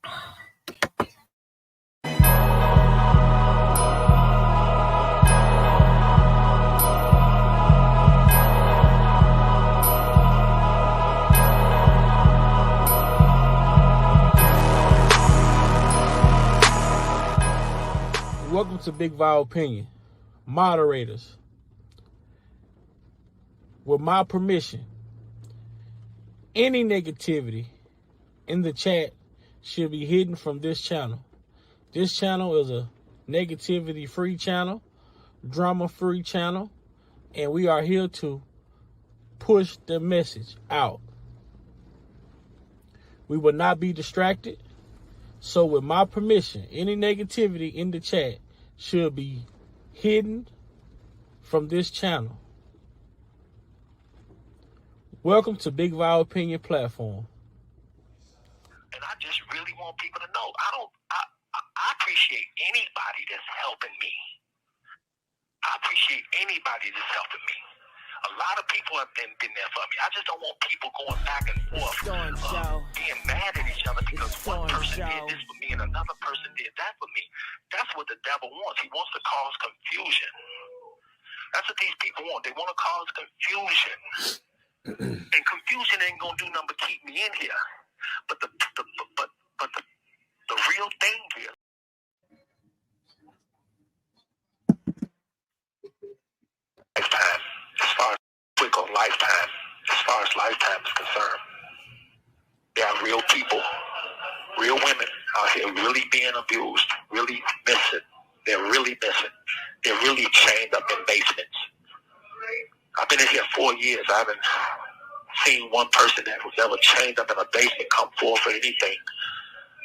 Welcome to Big Vile Opinion. Moderators, with my permission, any negativity in the chat should be hidden from this channel. This channel is a negativity-free channel, drama-free channel, and we are here to push the message out. We will not be distracted. So with my permission, any negativity in the chat should be hidden from this channel. Welcome to Big Vile Opinion Platform. And I just really want people to know, I appreciate anybody that's helping me. I appreciate anybody that's helping me. A lot of people have been there for me. I just don't want people going back and forth, being mad at each other because one person did this for me and another person did that for me. That's what the devil wants. He wants to cause confusion. That's what these people want. They want to cause confusion. And confusion ain't gonna do nothing but keep me in here. But the real thing here. Lifetime, as far as quick on lifetime, as far as lifetime is concerned, there are real people, real women out here really being abused, really missing. They're really missing. They're really chained up in basements. I've been in here 4 years. I haven't seen one person that was ever chained up in a basement come forward for anything.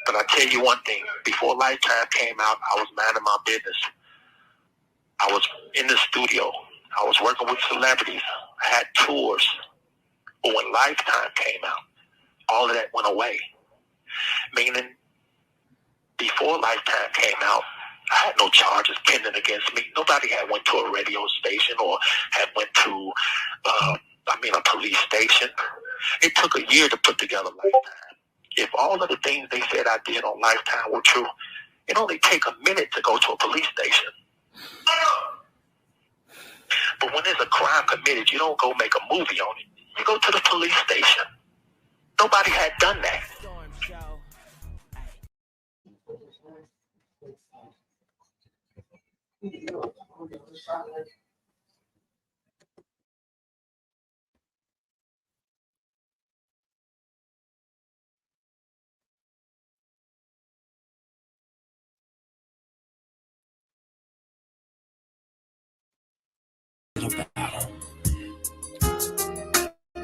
But I tell you one thing, before Lifetime came out, I was minding my business. I was in the studio. I was working with celebrities. I had tours. But when Lifetime came out, all of that went away. Meaning, before Lifetime came out, I had no charges pending against me. Nobody had went to a radio station or had went to, a police station. It took a year to put together Lifetime. If all of the things they said I did on Lifetime were true, it only take a minute to go to a police station. But when there's a crime committed, you don't go make a movie on it. You go to the police station. Nobody had done that.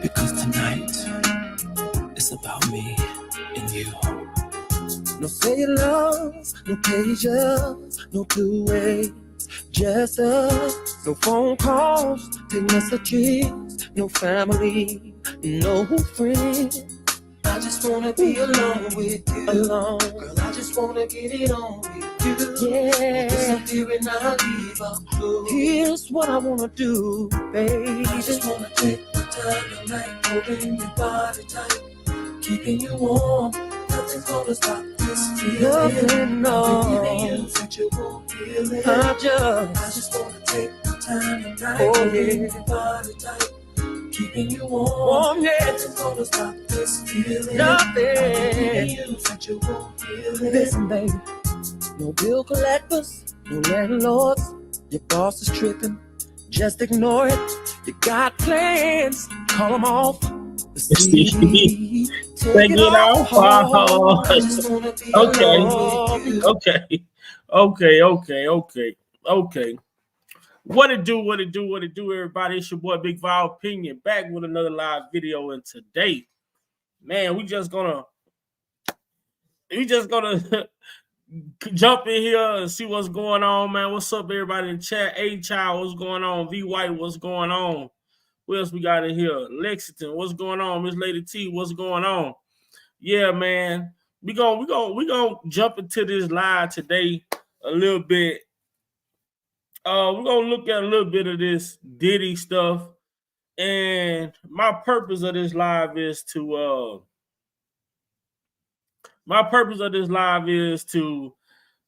Because tonight it's about me and you. No fake love, no pages, no two-way, just us. No phone calls, take messages, no family, no friends. I just wanna be alone with you, alone. Girl, I just wanna get it on with you. Yeah. Disappear and I'll leave a clue. Here's what I wanna do, baby. I just wanna take my time tonight, holding your body tight, keeping you warm. Nothing's gonna stop this feeling. Nothing, no. You said you won't feel it. I just wanna take my time tonight, holding your body tight, keeping you warm, yeah. Nothing's gonna stop this feeling. Nothing. You said you won't feel it. Listen, baby. No bill collectors, no landlords. Your boss is tripping. Just ignore it. You got plans. Call them off. Take it off. Okay. What it do, everybody? It's your boy Big Vile Opinion, back with another live video. And today, man, we just gonna jump in here and see what's going on, man. What's up, everybody in chat? A-Child, what's going on? V-White, what's going on? What else we got in here? Lexington, what's going on? Miss Lady T, what's going on? Yeah, man. We gonna jump into this live today a little bit. We're gonna look at a little bit of this Diddy stuff. And my purpose of this live is to My purpose of this live is to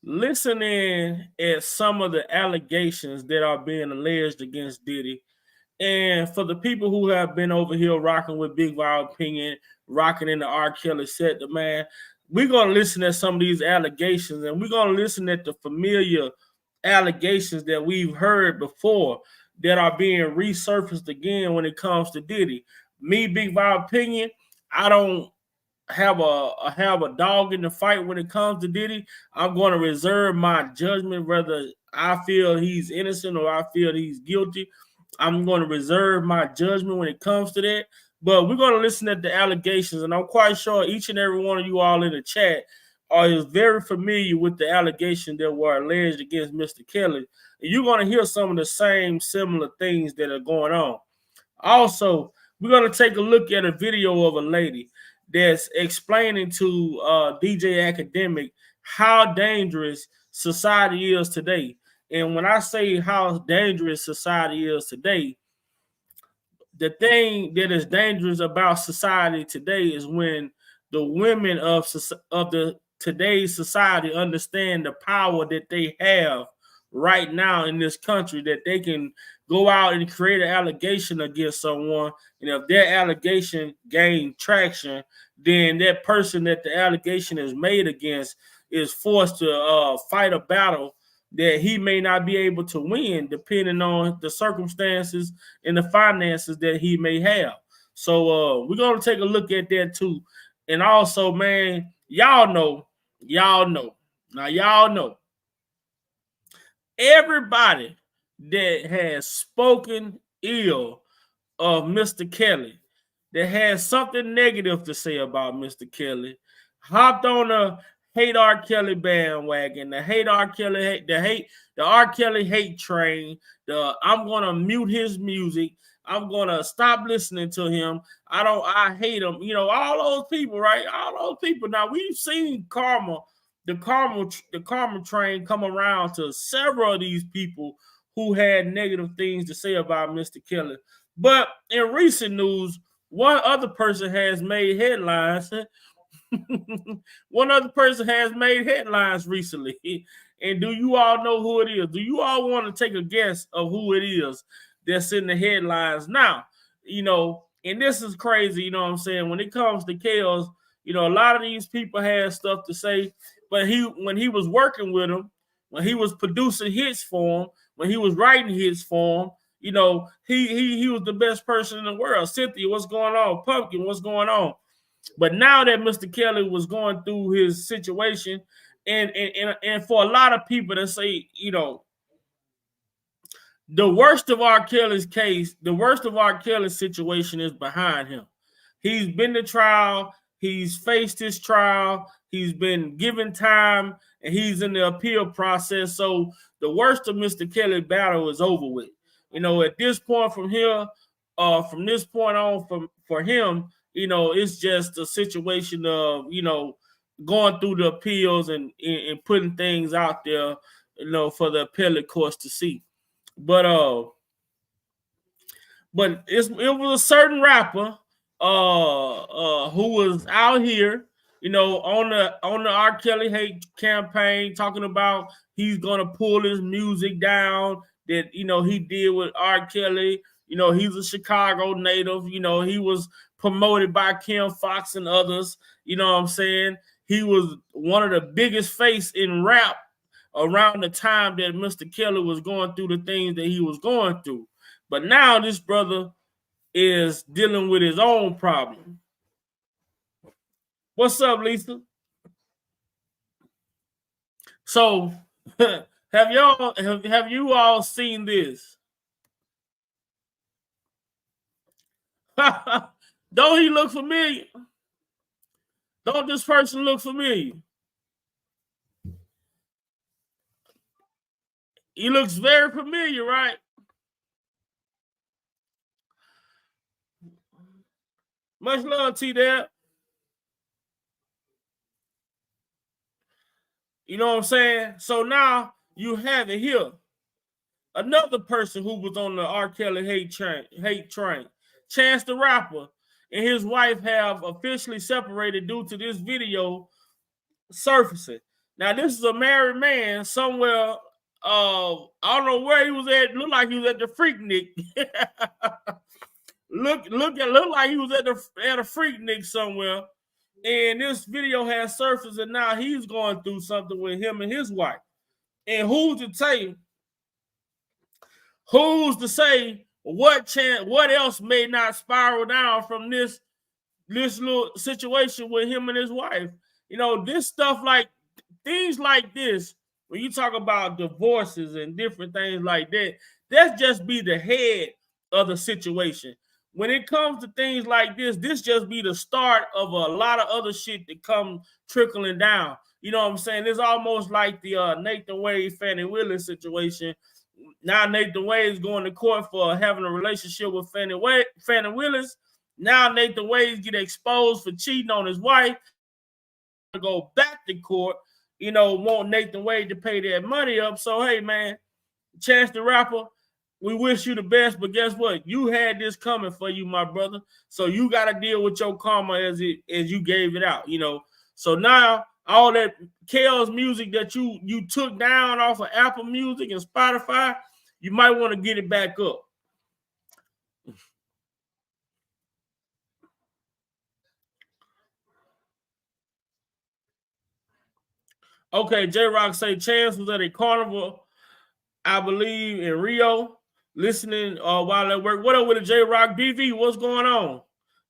listen in at some of the allegations that are being alleged against Diddy. And for the people who have been over here rocking with Big Wild Opinion, rocking in the R. Kelly set, the man, we're going to listen at some of these allegations, and we're going to listen at the familiar allegations that we've heard before that are being resurfaced again when it comes to Diddy. Me, Big Wild Opinion, I don't have a dog in the fight when it comes to Diddy. I'm going to reserve my judgment whether I feel he's innocent or I feel he's guilty. I'm going to reserve my judgment when it comes to that. But we're going to listen at the allegations, and I'm quite sure each and every one of you all in the chat is very familiar with the allegations that were alleged against Mr. Kelly. And you're going to hear some of the same similar things that are going on. Also, we're going to take a look at a video of a lady that's explaining to DJ Academic how dangerous society is today. And when I say how dangerous society is today, the thing that is dangerous about society today is when the women of the today's society understand the power that they have right now in this country, that they can go out and create an allegation against someone, and if their allegation gain traction, then that person that the allegation is made against is forced to fight a battle that he may not be able to win depending on the circumstances and the finances that he may have. So we're going to take a look at that too. And also, man, y'all know, everybody that has spoken ill of Mr. Kelly, that has something negative to say about Mr. Kelly, hopped on a hate R. Kelly bandwagon, the R. Kelly hate train, I'm gonna mute his music, I'm gonna stop listening to him, I hate him, you know, all those people, right? All those people. Now we've seen the karma train come around to several of these people who had negative things to say about Mr. Kelly. But in recent news, one other person has made headlines. One other person has made headlines recently. And do you all know who it is? Do you all want to take a guess of who it is that's in the headlines now? You know, and this is crazy, you know what I'm saying? When it comes to Kels, you know, a lot of these people had stuff to say, but when he was working with him, when he was producing hits for him, when he was writing hits for him, you know, he was the best person in the world. Cynthia, what's going on? Pumpkin, what's going on? But now that Mr. Kelly was going through his situation, and for a lot of people that say, you know, the worst of R. Kelly's case, the worst of R. Kelly's situation is behind him. He's been to trial. He's faced his trial. He's been given time, and he's in the appeal process. So the worst of Mr. Kelly's battle is over with. You know, at this point from here, from this point on, for him, you know, it's just a situation of, you know, going through the appeals and putting things out there, you know, for the appellate courts to see. But it was a certain rapper who was out here, you know, on the R. Kelly hate campaign, talking about he's gonna pull his music down, that, you know, he did with R. Kelly. You know, he's a Chicago native. You know, he was promoted by Kim Fox and others. You know what I'm saying? He was one of the biggest face in rap around the time that Mr. Kelly was going through the things that he was going through. But now this brother is dealing with his own problem. What's up, Lisa? So have you all seen this? Don't he look familiar? Don't this person look familiar? He looks very familiar, right? Much love, T-Dab. You know what I'm saying? So now you have it here. Another person who was on the R. Kelly hate train, Chance the Rapper, and his wife have officially separated due to this video surfacing. Now, this is a married man somewhere. I don't know where he was at. Looked like he was at the Freaknik. look like he was at a Freaknik somewhere. And this video has surfaced, and now he's going through something with him and his wife. And who's to say what else may not spiral down from this little situation with him and his wife? You know, this stuff, like things like this, when you talk about divorces and different things like that, that's just be the head of the situation. When it comes to things like this just be the start of a lot of other shit that come trickling down. You know what I'm saying? It's almost like the Nathan Wade, Fannie Willis situation. Now Nathan Wade is going to court for having a relationship with Fannie Willis. Now Nathan Wade get exposed for cheating on his wife. To go back to court, you know, want Nathan Wade to pay that money up. So hey, man, Chance the Rapper, we wish you the best, but guess what? You had this coming for you, my brother. So you got to deal with your karma as you gave it out, you know. So now all that Kale's music that you took down off of Apple Music and Spotify, you might want to get it back up. Okay, J-Rock say Chance was at a carnival, I believe, in Rio, listening while at work. What up with the J-Rock BV? What's going on?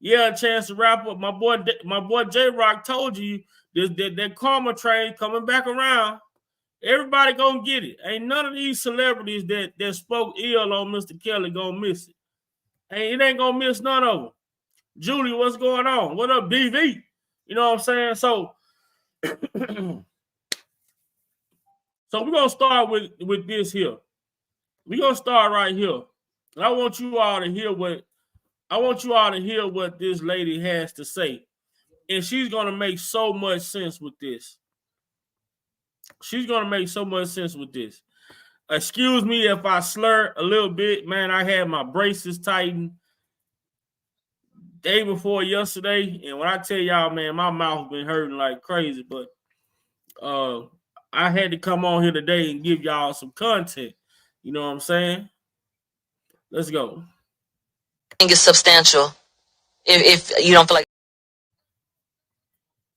Yeah, Chance the Rapper. My boy J-Rock told you that karma train coming back around. Everybody gonna get it. Ain't none of these celebrities that spoke ill on Mr. Kelly gonna miss it. It ain't gonna miss none of them. Julie, what's going on? What up, BV? You know what I'm saying? So so we're gonna start with this here. We're gonna start right here. And I want you all to hear what this lady has to say. And she's gonna make so much sense with this. Excuse me if I slur a little bit, man. I had my braces tightened day before yesterday, and when I tell y'all, man, my mouth been hurting like crazy. But I had to come on here today and give y'all some content. You know what I'm saying? Let's go. I think it's substantial. If you don't feel like,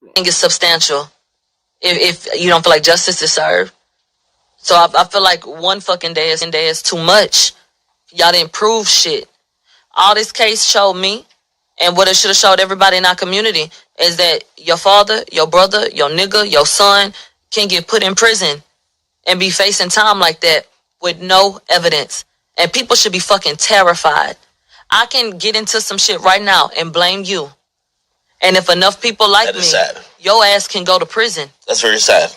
I think it's substantial. If you don't feel like justice is served. So I feel like one fucking day is too much. Y'all didn't prove shit. All this case showed me, and what it should have showed everybody in our community, is that your father, your brother, your nigga, your son can get put in prison and be facing time like that with no evidence. And people should be fucking terrified. I can get into some shit right now and blame you. And if enough people like me, your ass can go to prison. That's very sad.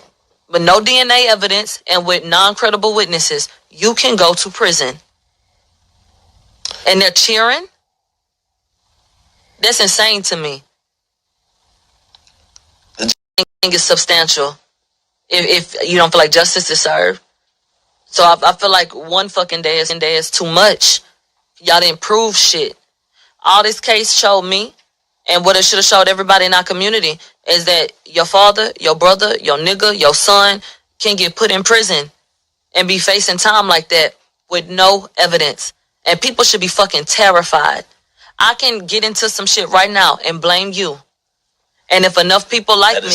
With no DNA evidence and with non-credible witnesses, you can go to prison. And they're cheering? That's insane to me. I think it's substantial. If you don't feel like justice is served. So I feel like one fucking day is too much. Y'all didn't prove shit. All this case showed me, and what it should have showed everybody in our community, is that your father, your brother, your nigga, your son can get put in prison and be facing time like that with no evidence. And people should be fucking terrified. I can get into some shit right now and blame you. And if enough people like me,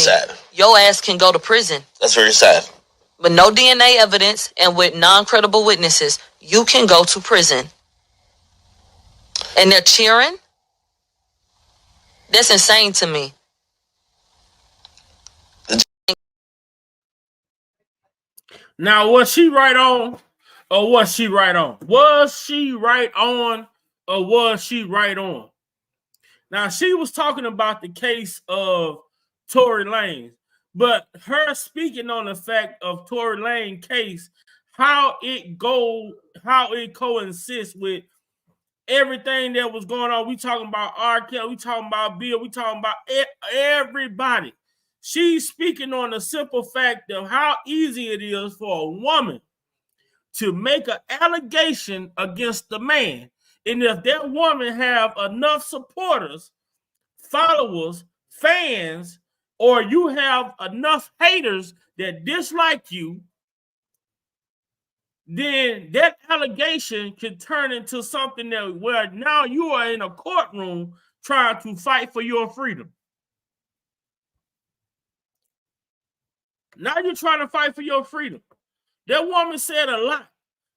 your ass can go to prison. That's very sad. With no DNA evidence and with non-credible witnesses, you can go to prison. And they're cheering? That's insane to me. Now, was she right on or was she right on? Was she right on or was she right on? Now, she was talking about the case of Tory Lanez, but her speaking on the fact of Tory Lanez case, how it coincides with everything that was going on. We talking about R. Kelly, we talking about Bill, we talking about everybody. She's speaking on the simple fact of how easy it is for a woman to make an allegation against the man. And if that woman have enough supporters, followers, fans or you have enough haters that dislike you, then that allegation can turn into something that where now you are in a courtroom trying to fight for your freedom. Now you're trying to fight for your freedom. That woman said a lot.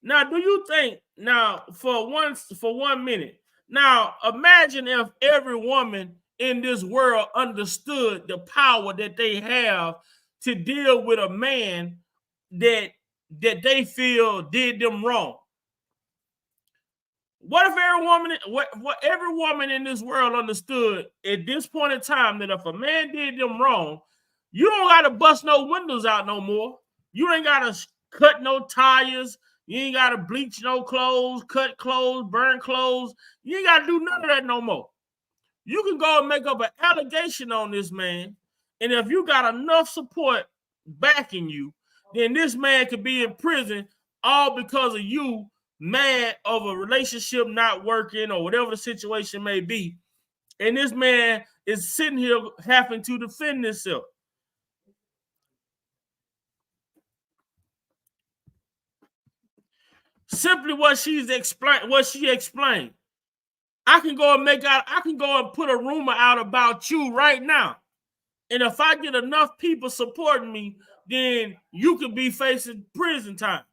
Now, do you think now for 1 minute? Now, imagine if every woman in this world understood the power that they have to deal with a man that they feel did them wrong. What if every woman in this world understood at this point in time that if a man did them wrong, you don't got to bust no windows out no more. You ain't got to cut no tires. You ain't got to bleach no clothes, cut clothes, burn clothes. You ain't got to do none of that no more. You can go and make up an allegation on this man, and if you got enough support backing you, then this man could be in prison all because of you mad of a relationship not working or whatever the situation may be. And this man is sitting here having to defend himself. Simply what she explained. I can go and put a rumor out about you right now. And if I get enough people supporting me, then you could be facing prison time.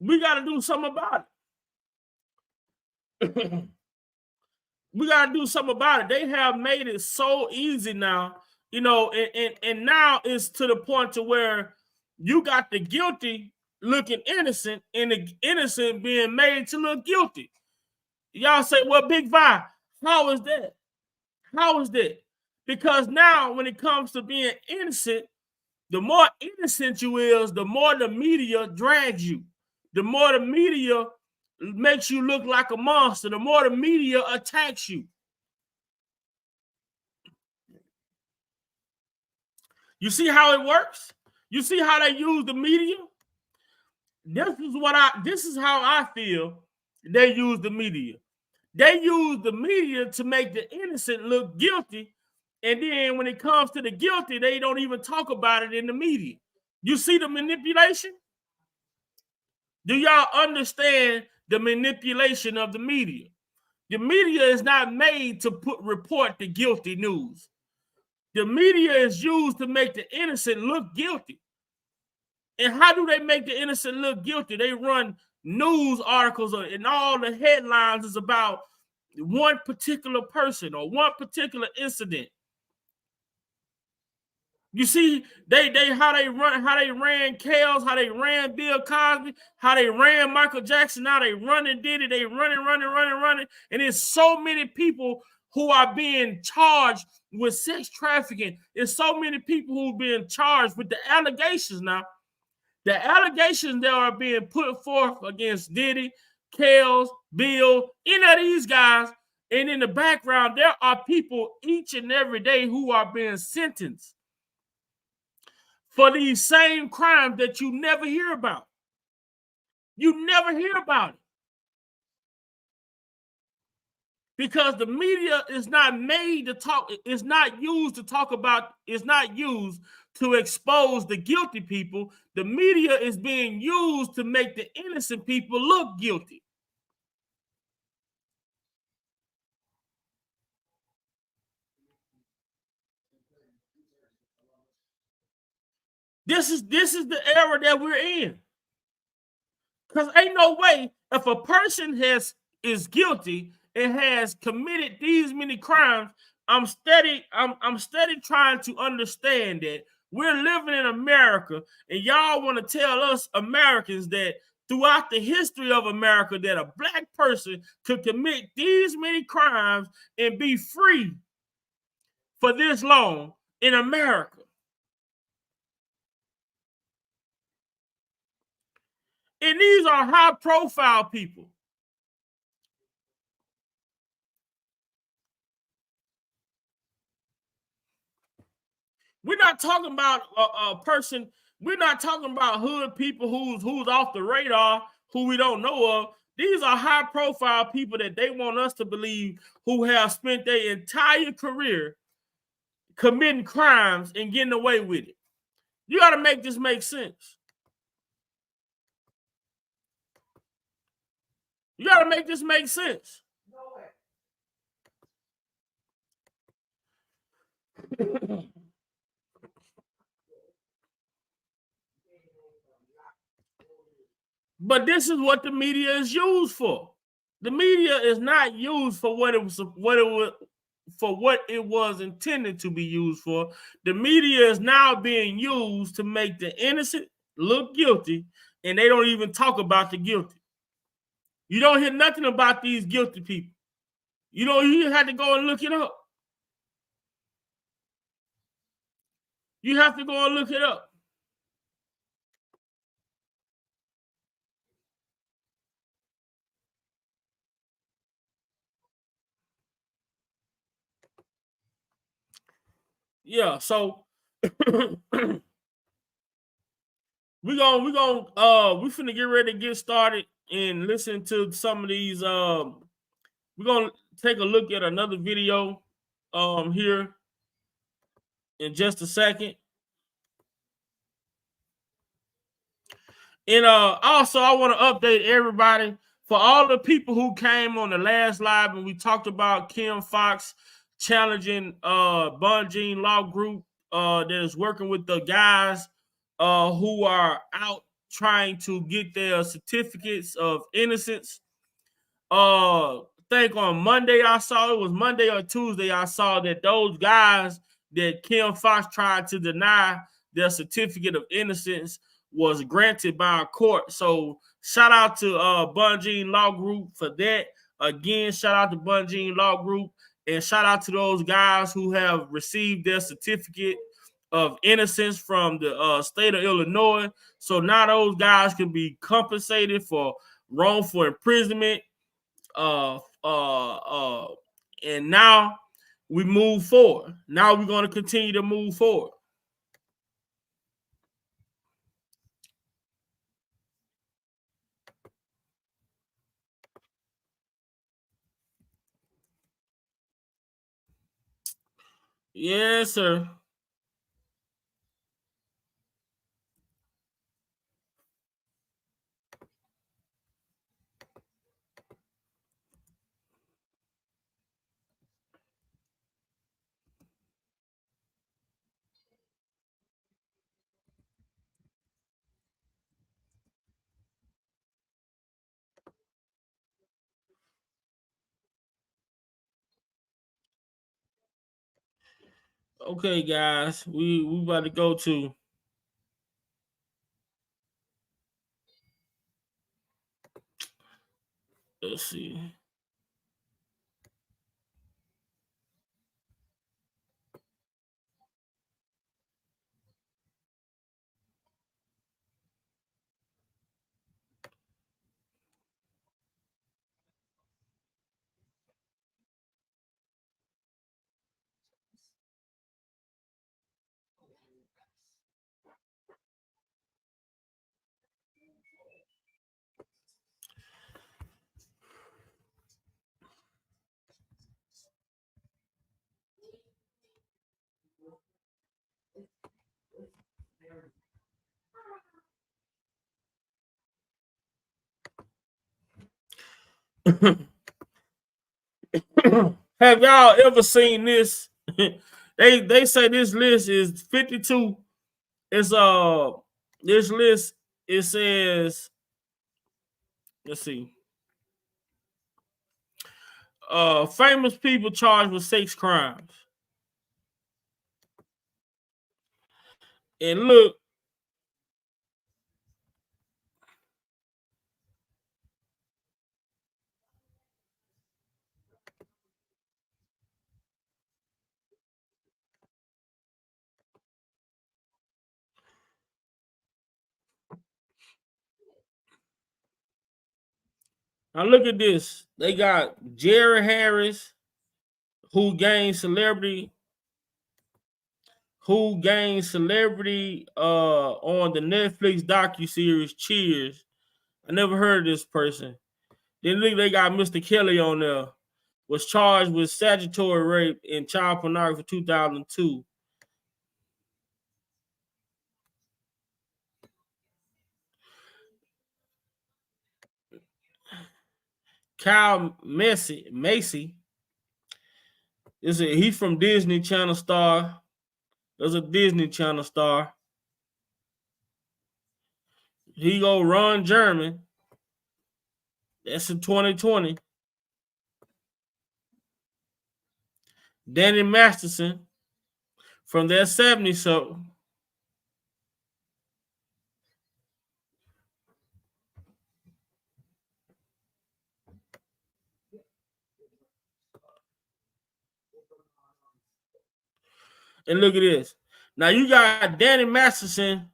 We got to do something about it. We got to do something about it. They have made it so easy now, and now it's to the point to where you got the guilty looking innocent and the innocent being made to look guilty. Y'all say, well, Big Vi, how is that? How is that? Because now when it comes to being innocent, the more innocent you is, the more the media drags you. The more the media makes you look like a monster, the more the media attacks you. You see how it works? You see how they use the media? This is how I feel they use the media. They use the media to make the innocent look guilty. And then when it comes to the guilty, they don't even talk about it in the media. You see the manipulation? Do y'all understand the manipulation of the media? The media is not made to report the guilty news. The media is used to make the innocent look guilty. And how do they make the innocent look guilty? They run news articles and all the headlines is about one particular person or one particular incident. You see, how they ran Kels, how they ran Bill Cosby, how they ran Michael Jackson. Now they running Diddy, they running, and there's so many people who are being charged with sex trafficking. There's so many people who are being charged with the allegations now. The allegations that are being put forth against Diddy, Kels, Bill, any of these guys, and in the background, there are people each and every day who are being sentenced for these same crimes that you never hear about. You never hear about it. Because the media is not made to talk, it's not used to talk about, it's not used to expose the guilty people. The media is being used to make the innocent people look guilty. This is the era that we're in. Because ain't no way if a person is guilty and has committed these many crimes, I'm steady trying to understand that we're living in America, and y'all want to tell us Americans that throughout the history of America that a black person could commit these many crimes and be free for this long in America. And these are high profile people. We're not talking about a person. We're not talking about hood people who's off the radar, who we don't know of. These are high profile people that they want us to believe who have spent their entire career committing crimes and getting away with it. You got to make this make sense. You got to make this make sense. But this is what the media is used for. The media is not used for what it was intended to be used for. The media is now being used to make the innocent look guilty, and they don't even talk about the guilty. You don't hear nothing about these guilty people. You have to go and look it up. You have to go and look it up. Yeah, so we finna get ready to get started and listen to some of these. We're gonna take a look at another video here in just a second. And also I want to update everybody for all the people who came on the last live and we talked about Kim Fox challenging Bunjean Law Group that is working with the guys who are out trying to get their certificates of innocence. I think on Monday I saw, it was Monday or Tuesday, I saw that those guys that Kim Fox tried to deny their certificate of innocence was granted by a court. So shout out to Bunjean Law Group for that. Again, shout out to Bunjean Law Group, and shout out to those guys who have received their certificate of innocence from the state of Illinois. So now those guys can be compensated for wrongful imprisonment. And now we move forward. Now we're going to continue to move forward. Yes, sir. Okay, guys, we about to go to. Let's see. Have y'all ever seen this? They say this list is 52. It's this list, it says, let's see. Famous people charged with 6 crimes. And look, now look at this. They got Jerry Harris, who gained celebrity who gained celebrity on the Netflix docuseries Cheers. I never heard of this person. Then look, they got Mr. Kelly on there. Was charged with statutory rape and child pornography 2002. Kyle Macy he's from Disney Channel star. There's a Disney Channel star. He go Ron Jeremy. That's in 2020. Danny Masterson from that 70s show. And look at this. Now you got Danny Masterson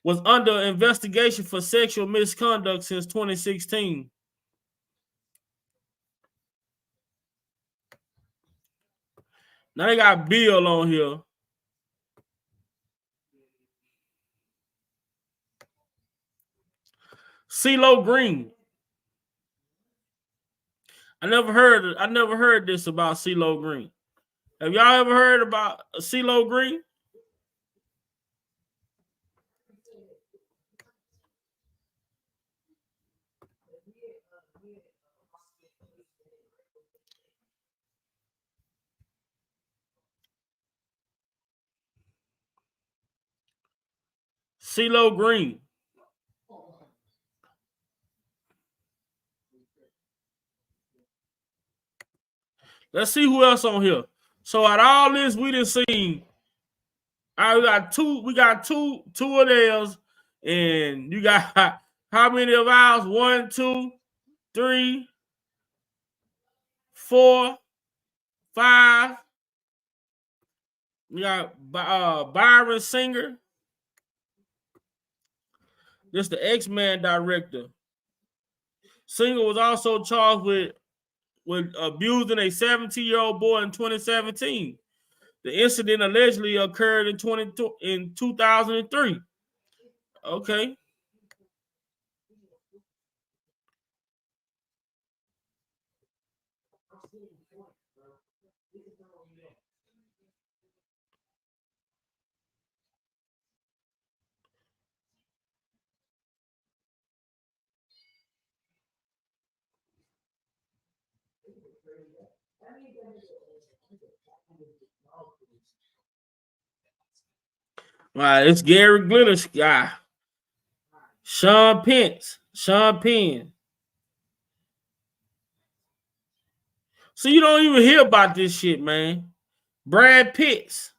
was under investigation for sexual misconduct since 2016. Now they got Bill on here. CeeLo Green. I never heard this about CeeLo Green. Have y'all ever heard about CeeLo Green? CeeLo Green. Let's see who else on here. So at all this we done seen. All right, we got two of theirs, and you got how many of ours? 1, 2, 3, 4, 5. We got Byron Singer. This the X-Men director. Singer was also charged with abusing a 17-year-old boy in 2017. The incident allegedly occurred in 2003. Okay. All right, it's Gary Glitter's guy. Sean Penn. So you don't even hear about this shit, man. Brad Pitt.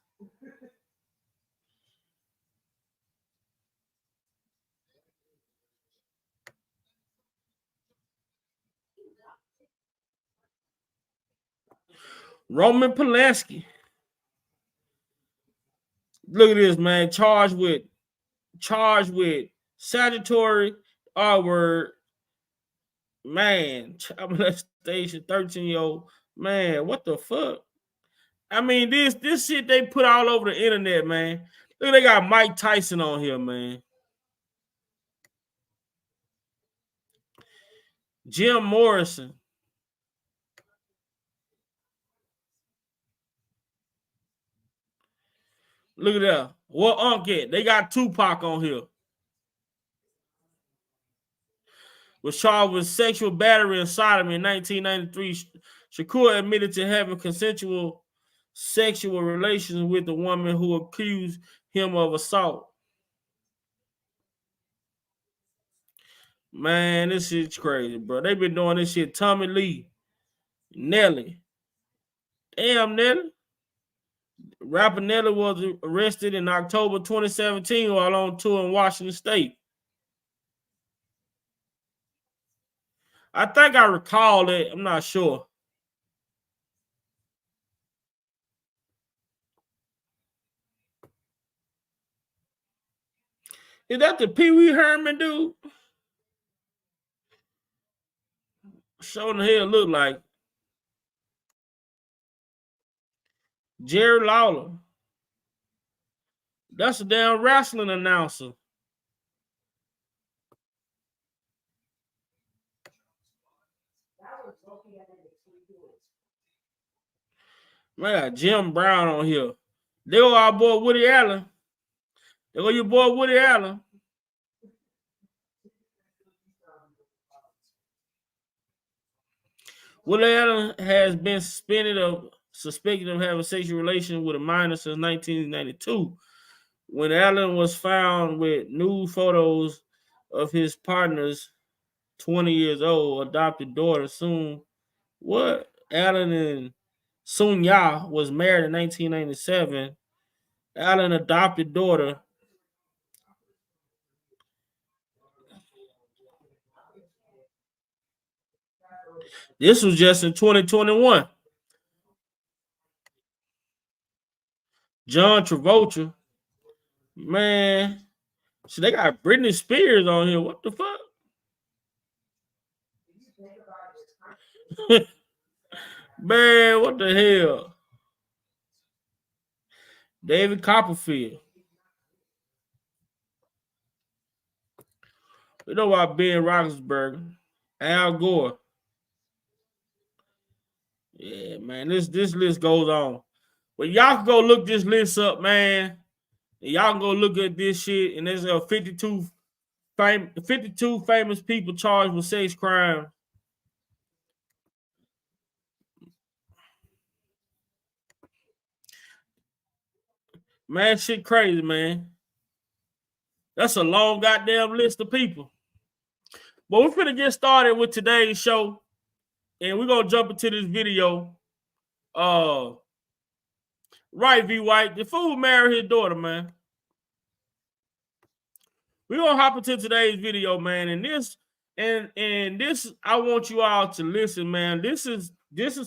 Roman Polanski. Look at this, man. Charged with statutory R-word. Man, child molestation, 13-year-old. Man, what the fuck? I mean, this shit they put all over the internet, man. Look, they got Mike Tyson on here, man. Jim Morrison. Look at that. What Unc at? They got Tupac on here. Was charged with sexual battery and sodomy in 1993. Shakur admitted to having consensual sexual relations with the woman who accused him of assault. Man, this shit's crazy, bro. They've been doing this shit. Tommy Lee, Nelly. Damn, Nelly. Rapper Nelly was arrested in October 2017 while on tour in Washington State. I think I recall it. I'm not sure. Is that the Pee Wee Herman dude? Showing the hell look like Jerry Lawler. That's a damn wrestling announcer. Man, got Jim Brown on here. There go our boy Woody Allen. There go your boy Woody Allen. Woody Allen has been suspected of having sexual relations with a minor since 1992, when Allen was found with nude photos of his partner's 20 years old adopted daughter. Allen and Soon Ya was married in 1997. Allen adopted daughter. This was just in 2021. John Travolta. Man, so they got Britney Spears on here. What the fuck? Man, what the hell? David Copperfield. We know about Ben Roethlisberger. Al Gore. Yeah, man, this list goes on. But y'all can go look this list up, man. And y'all can go look at this shit. And there's 52 famous people charged with sex crime. Man, shit crazy, man. That's a long goddamn list of people. But we're finna get started with today's show. And we're gonna jump into this video. Right, V White. The fool married his daughter, man. We're gonna hop into today's video, man. And this I want you all to listen, man. This is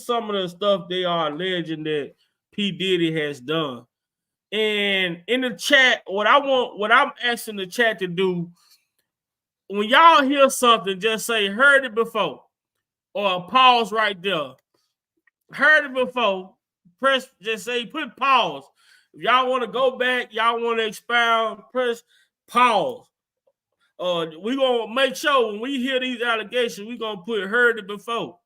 some of the stuff they are alleging that P. Diddy has done. And in the chat, what I'm asking the chat to do, when y'all hear something, just say heard it before. Or pause right there. Heard it before. Just say put pause. If y'all want to go back, y'all want to expound, press pause. We're gonna make sure when we hear these allegations, we're gonna put heard it before.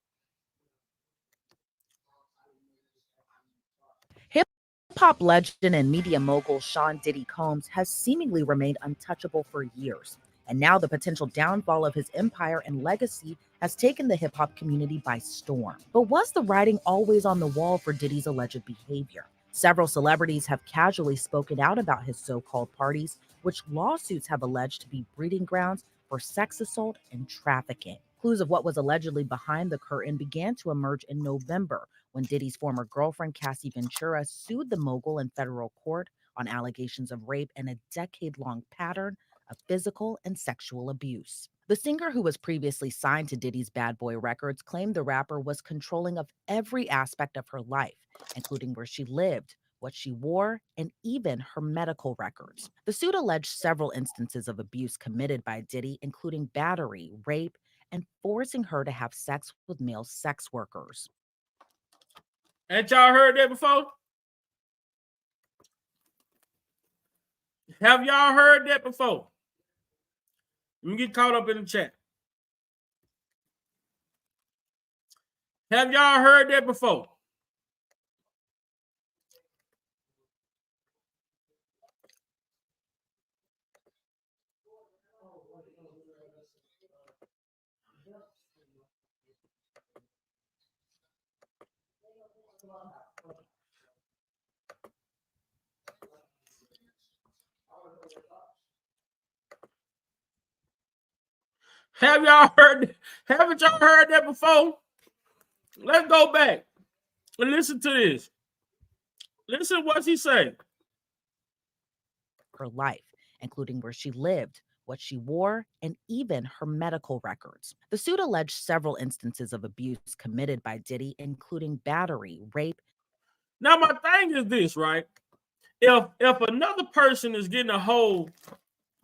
Hip-hop legend and media mogul Sean Diddy Combs has seemingly remained untouchable for years. And now the potential downfall of his empire and legacy has taken the hip-hop community by storm. But was the writing always on the wall for Diddy's alleged behavior? Several celebrities have casually spoken out about his so-called parties, which lawsuits have alleged to be breeding grounds for sex assault and trafficking. Clues of what was allegedly behind the curtain began to emerge in November when Diddy's former girlfriend, Cassie Ventura, sued the mogul in federal court on allegations of rape and a decade-long pattern of physical and sexual abuse. The singer, who was previously signed to Diddy's Bad Boy Records, claimed the rapper was controlling of every aspect of her life, including where she lived, what she wore, and even her medical records. The suit alleged several instances of abuse committed by Diddy, including battery, rape, and forcing her to have sex with male sex workers. Ain't y'all heard that before? Have y'all heard that before? Let me get caught up in the chat. Have y'all heard that before? Haven't y'all heard that before? Let's go back and listen to this. Listen to what she said. Her life, including where she lived, what she wore, and even her medical records. The suit alleged several instances of abuse committed by Diddy, including battery, rape. Now, my thing is this, right? If another person is getting a hold,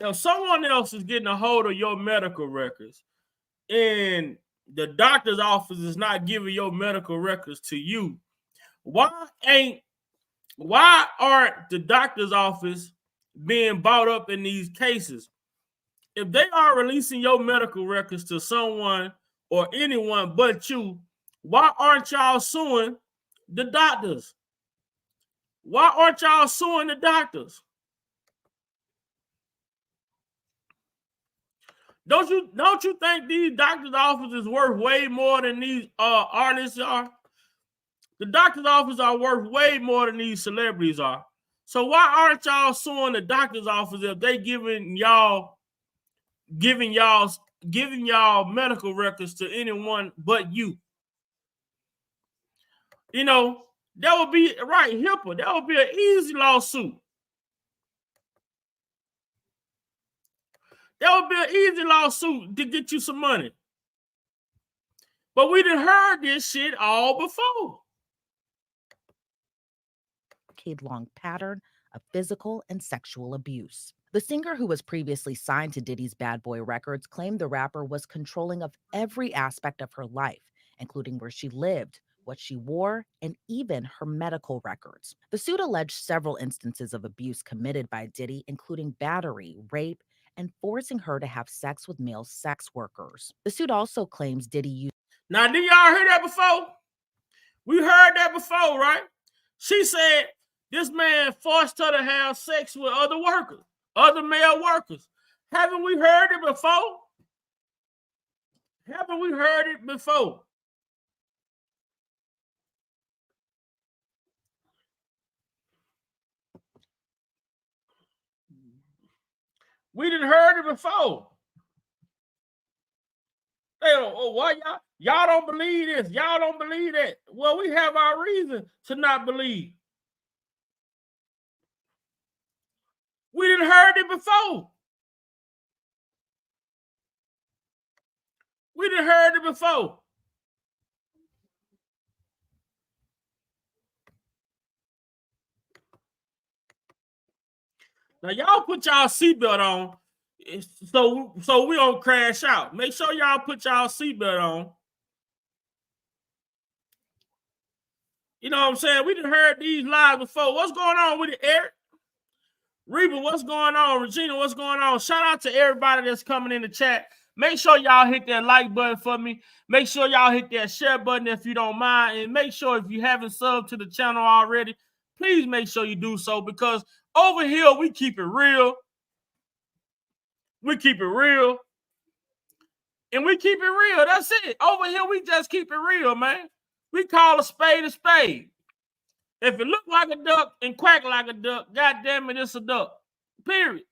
if someone else is getting a hold of your medical records and the doctor's office is not giving your medical records to you, why aren't the doctor's office being brought up in these cases. If they are releasing your medical records to someone or anyone but you, why aren't y'all suing the doctors? Why aren't y'all suing the doctors? Don't you think these doctors' offices worth way more than these artists are? The doctor's office are worth way more than these celebrities are. So why aren't y'all suing the doctor's office if they giving y'all medical records to anyone but you? You know, that would be right, HIPAA. That would be an easy lawsuit. That would be an easy lawsuit to get you some money. But we done heard this shit all before. Decade-long pattern of physical and sexual abuse. The singer, who was previously signed to Diddy's Bad Boy Records, claimed the rapper was controlling of every aspect of her life, including where she lived, what she wore, and even her medical records. The suit alleged several instances of abuse committed by Diddy, including battery, rape, and forcing her to have sex with male sex workers. The suit also claims Diddy used... Now, did y'all hear that before? We heard that before, right? She said this man forced her to have sex with other workers, other male workers. Haven't we heard it before? Haven't we heard it before? We didn't heard it before. They don't, oh, why y'all don't believe this? Y'all don't believe that. Well, we have our reason to not believe. We didn't heard it before. We didn't heard it before. Now y'all put y'all seatbelt on, so we don't crash out. Make sure y'all put y'all seatbelt on. You know what I'm saying? We done heard these lies before. What's going on with it, Eric? Reba, what's going on? Regina, what's going on? Shout out to everybody that's coming in the chat. Make sure y'all hit that like button for me. Make sure y'all hit that share button if you don't mind. And make sure if you haven't subbed to the channel already, please make sure you do so, because over here we keep it real. We keep it real. And we keep it real. That's it. Over here we just keep it real, man. We call a spade a spade. If it look like a duck and quack like a duck, God damn it, it's a duck. Period.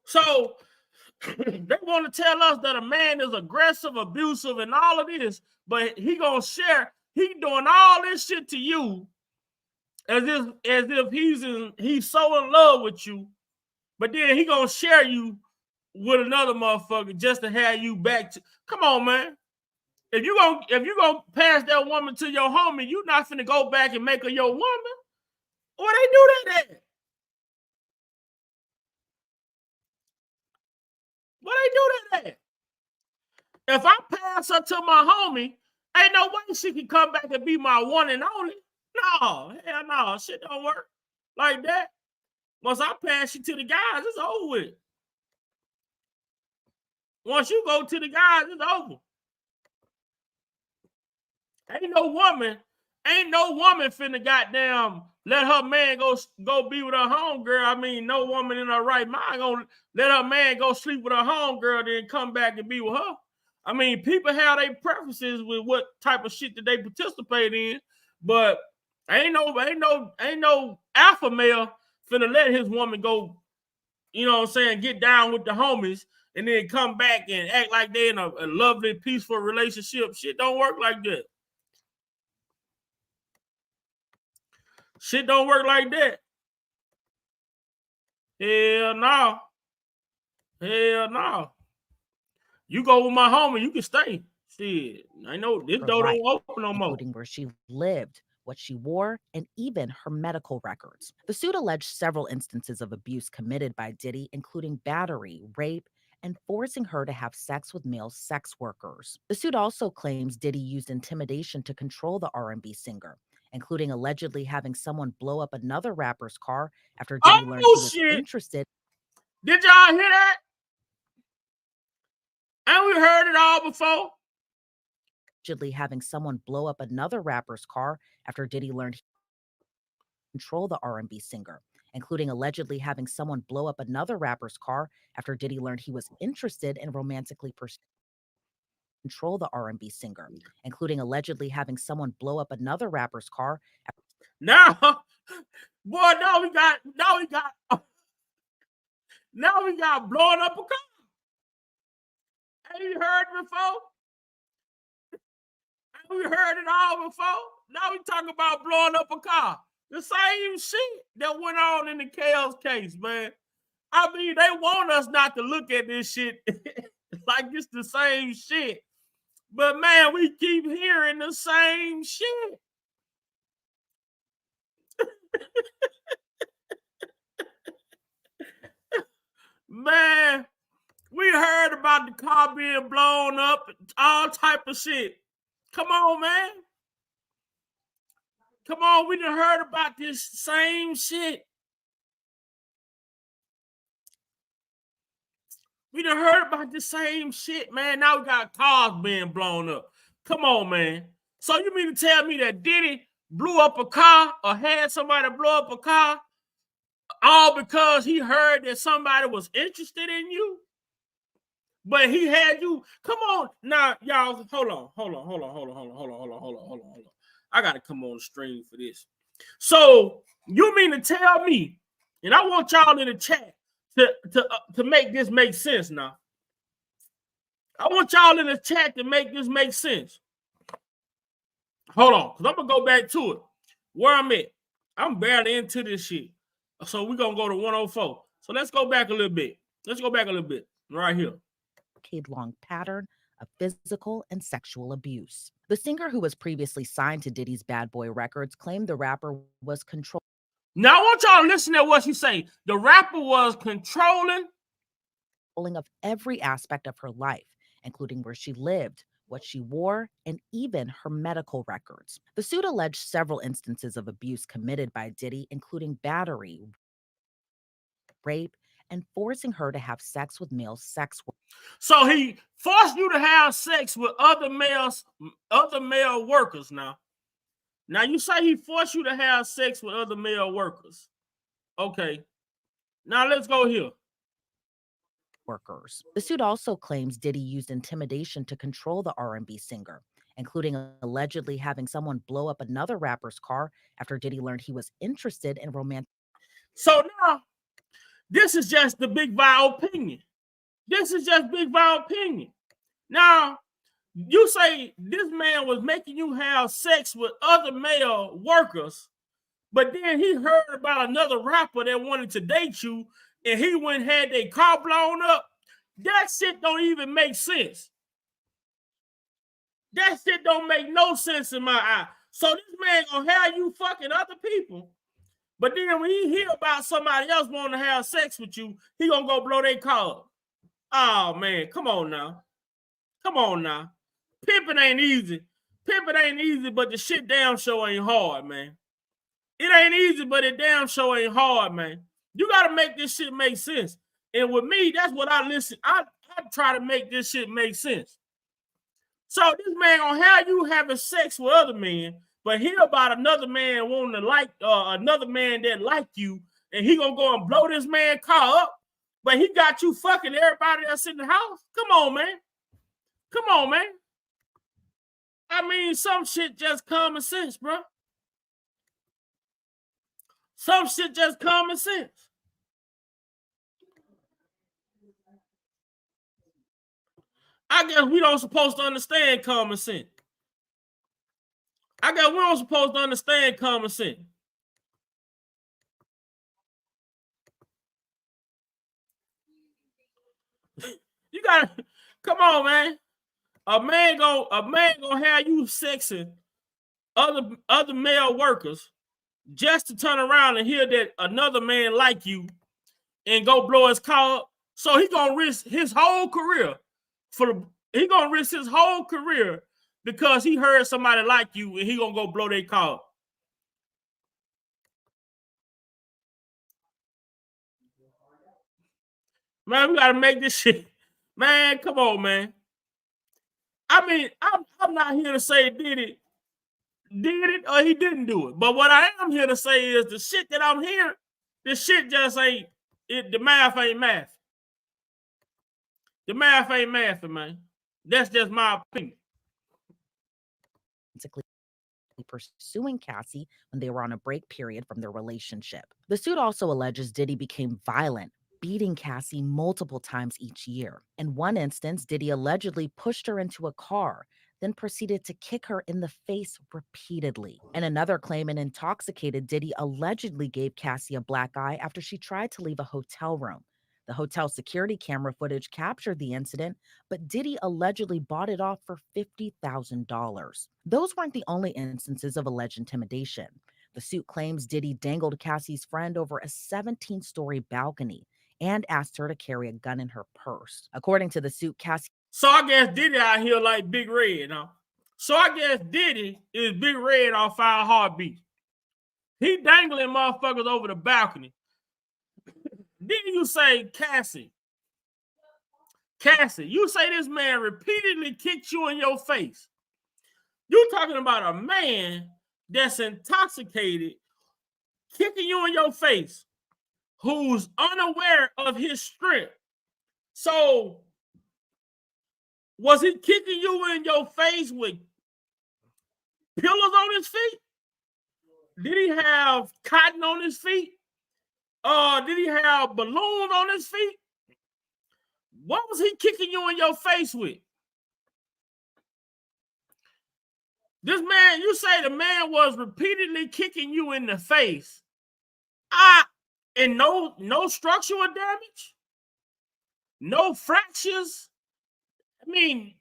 So they want to tell us that a man is aggressive, abusive, and all of this, but he gonna share. He doing all this shit to you as if he's so in love with you, but then he gonna share you with another motherfucker just to have you back. Come on, man. If you gonna pass that woman to your homie, you not finna go back and make her your woman. Where they do that at? Where they do that at? If I pass her to my homie, ain't no way she can come back and be my one and only. No, hell no, shit don't work like that. Once I pass you to the guys, it's over with. Once you go to the guys, it's over. Ain't no woman finna goddamn let her man go be with her homegirl. I mean, no woman in her right mind gonna let her man go sleep with her homegirl, then come back and be with her. I mean, people have their preferences with what type of shit that they participate in, but ain't no alpha male finna let his woman go, you know what I'm saying, get down with the homies and then come back and act like they in a lovely, peaceful relationship. Shit don't work like that. Shit don't work like that. Hell no. Hell no. You go with my homie, you can stay. Shit, I know this door don't open no more. Including where she lived, what she wore, and even her medical records. The suit alleged several instances of abuse committed by Diddy, including battery, rape, and forcing her to have sex with male sex workers. The suit also claims Diddy used intimidation to control the R&B singer, including allegedly having someone blow up another rapper's car after Diddy learned he was interested. Did y'all hear that? And we heard it all before. Allegedly having someone blow up another rapper's car after Diddy learned he control the R&B singer, including allegedly having someone blow up another rapper's car after Diddy learned he was interested in romantically control the R&B singer, including allegedly having someone blow up another rapper's car. Now, boy, now we got blowing up a car. Have you heard it before? Have we heard it all before? Now we talking about blowing up a car. The same shit that went on in the Chaos case, man. I mean, they want us not to look at this shit like it's the same shit. But, man, we keep hearing the same shit. Man, we heard about the car being blown up, all type of shit. Come on, man. Come on, we done heard about this same shit. We done heard about the same shit, man. Now we got cars being blown up. Come on, man. So you mean to tell me that Diddy blew up a car or had somebody blow up a car all because he heard that somebody was interested in you? But he had you. Come on. Now, y'all, hold on. I got to come on the stream for this. So you mean to tell me, and I want y'all in the chat to make this make sense now. I want y'all in the chat to make this make sense. Hold on, because I'm going to go back to it. Where I'm at. I'm barely into this shit. So we're going to go to 104. So let's go back a little bit. Right here. Decade-long pattern of physical and sexual abuse. The singer, who was previously signed to Diddy's Bad Boy Records, claimed the rapper was controlling. Now I want y'all to listen to what she say. The rapper was controlling of every aspect of her life, including where she lived, what she wore, and even her medical records. The suit alleged several instances of abuse committed by Diddy, including battery, rape, and forcing her to have sex with male sex workers. So he forced you to have sex with other male workers now. Now you say he forced you to have sex with other male workers. Okay. Now let's go here. Workers. The suit also claims Diddy used intimidation to control the R&B singer, including allegedly having someone blow up another rapper's car after Diddy learned he was interested in romantic. So now, this is just the Big Val opinion. Now, you say this man was making you have sex with other male workers, but then he heard about another rapper that wanted to date you, and he went and had their car blown up. That shit don't even make sense. That shit don't make no sense in my eye. So this man gonna have you fucking other people, but then when he hear about somebody else wanting to have sex with you, he gonna go blow their car up. Oh, man, come on now. Pimping ain't easy, but the shit damn show ain't hard, man. It ain't easy, but it damn show ain't hard, man. You got to make this shit make sense. And with me, that's what I listen. I try to make this shit make sense. So this man gonna have you having sex with other men, but hear about another man wanting to like another man that like you, and he gonna go and blow this man car up, but he got you fucking everybody that's in the house? Come on, man. I mean, some shit just common sense, bro. Some shit just common sense. I guess we don't supposed to understand common sense. We don't supposed to understand common sense. You gotta come on, man. A man gonna have you sexing other male workers just to turn around and hear that another man like you and go blow his car up. So he gonna risk his whole career he gonna risk his whole career because he heard somebody like you and he gonna go blow their car. Man, we gotta make this shit. Man, come on, man. I mean, I'm not here to say Diddy did it or he didn't do it. But what I am here to say is the shit that I'm hearing, this shit just ain't it. The math ain't math. The math ain't math, man. That's just my opinion. Pursuing Cassie when they were on a break period from their relationship. The suit also alleges Diddy became violent, beating Cassie multiple times each year. In one instance, Diddy allegedly pushed her into a car, then proceeded to kick her in the face repeatedly. In another claim, an intoxicated Diddy allegedly gave Cassie a black eye after she tried to leave a hotel room. The hotel security camera footage captured the incident, but Diddy allegedly bought it off for $50,000. Those weren't the only instances of alleged intimidation. The suit claims Diddy dangled Cassie's friend over a 17-story balcony and asked her to carry a gun in her purse. According to the suit, Cassie... So I guess Diddy out here like Big Red, huh? So I guess Diddy is Big Red off our heartbeat. He dangling motherfuckers over the balcony. Didn't you say, Cassie, you say this man repeatedly kicked you in your face. You talking about a man that's intoxicated, kicking you in your face, who's unaware of his strength. So, was he kicking you in your face with pillows on his feet? Did he have cotton on his feet? Did he have balloons on his feet? What was he kicking you in your face with? This man, you say the man was repeatedly kicking you in the face. And no structural damage? No fractures? I mean,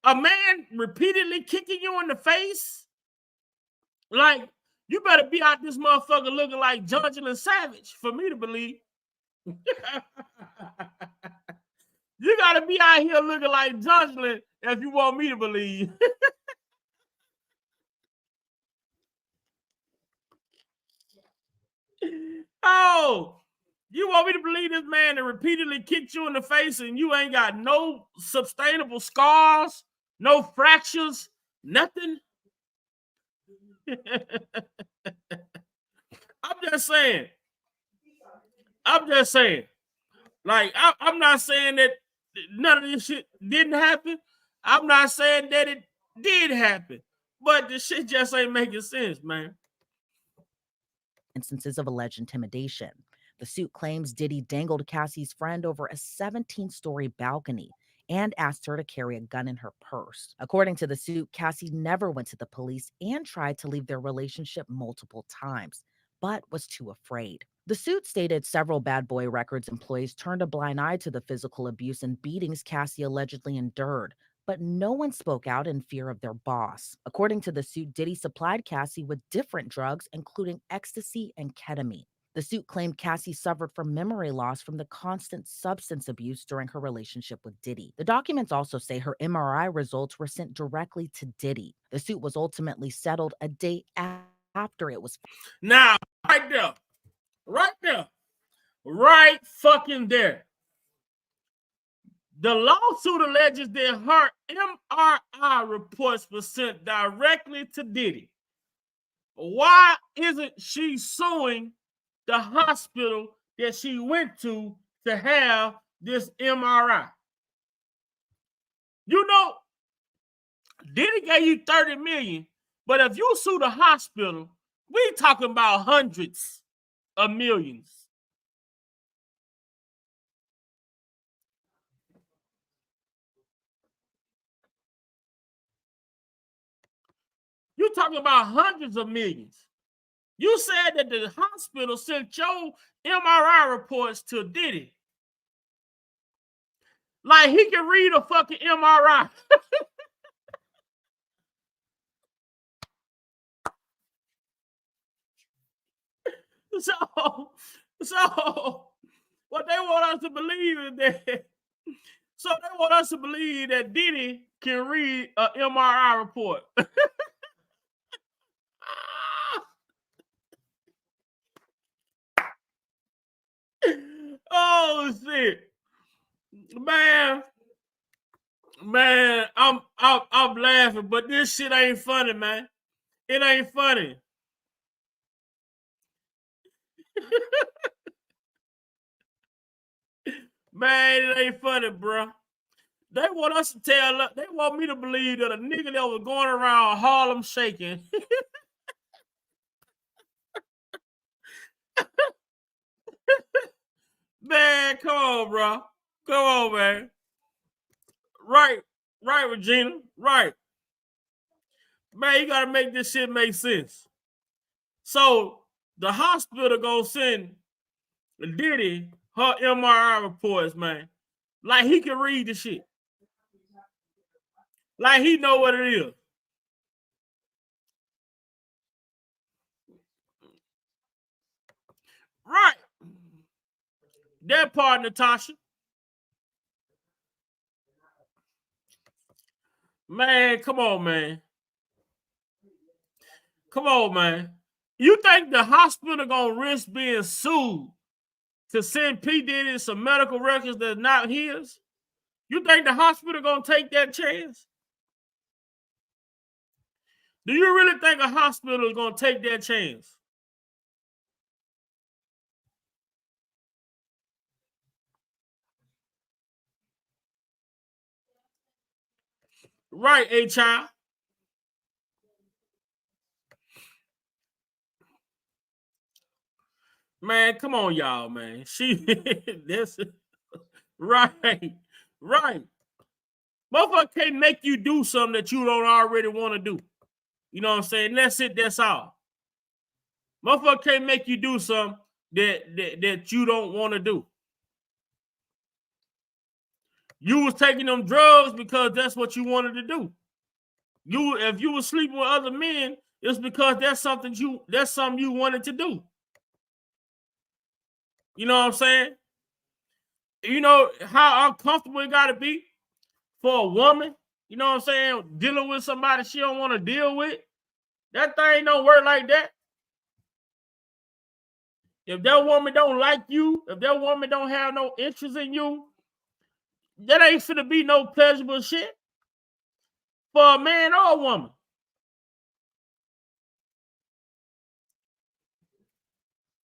a man repeatedly kicking you in the face? Like, you better be out this motherfucker looking like Johnson and Savage for me to believe. You gotta be out here looking like Johnson if you want me to believe. Oh, you want me to believe this man that repeatedly kicked you in the face and you ain't got no sustainable scars, no fractures, nothing? I'm just saying. Like, I'm not saying that none of this shit didn't happen. I'm not saying that it did happen. But the shit just ain't making sense, man. Instances of alleged intimidation. The suit claims Diddy dangled Cassie's friend over a 17-story balcony and asked her to carry a gun in her purse. According to the suit, Cassie never went to the police and tried to leave their relationship multiple times, but was too afraid. The suit stated several Bad Boy Records employees turned a blind eye to the physical abuse and beatings Cassie allegedly endured, but no one spoke out in fear of their boss. According to the suit, Diddy supplied Cassie with different drugs, including ecstasy and ketamine. The suit claimed Cassie suffered from memory loss from the constant substance abuse during her relationship with Diddy. The documents also say her MRI results were sent directly to Diddy. The suit was ultimately settled a day after it was... Now, right fucking there. The lawsuit alleges that her MRI reports were sent directly to Diddy. Why isn't she suing the hospital that she went to have this MRI? You know, Diddy gave you $30 million, but if you sue the hospital, we talking about hundreds of millions. You're talking about hundreds of millions. You said that the hospital sent your MRI reports to Diddy. Like he can read a fucking MRI. So What they want us to believe is that. So they want us to believe that Diddy can read an MRI report. Oh shit, man, I'm laughing, but this shit ain't funny, man. It ain't funny. Man, it ain't funny, bro. They want us to they want me to believe that a nigga that was going around Harlem shaking. Man, come on, bro. Come on, man. Right, Regina. Right. Man, you gotta make this shit make sense. So the hospital gonna send Diddy her MRI reports, man. Like he can read the shit. Like he know what it is. Right. That part, Natasha. Man, come on, man. Come on, man. You think the hospital gonna risk being sued to send P. Diddy some medical records that's not his? You think the hospital gonna take that chance? Do you really think a hospital is gonna take that chance? Right, A-Child. Man, come on, y'all, man. This right. Motherfucker can't make you do something that you don't already want to do. You know what I'm saying? That's it, that's all. Motherfucker can't make you do something that you don't want to do. You was taking them drugs because that's what you wanted to do. If you were sleeping with other men, it's because that's something you wanted to do. You know what I'm saying? You know how uncomfortable it gotta be for a woman, you know what I'm saying, dealing with somebody she don't want to deal with. That thing don't work like that. If that woman don't like you, if that woman don't have no interest in you, that ain't finna be no pleasurable shit for a man or a woman.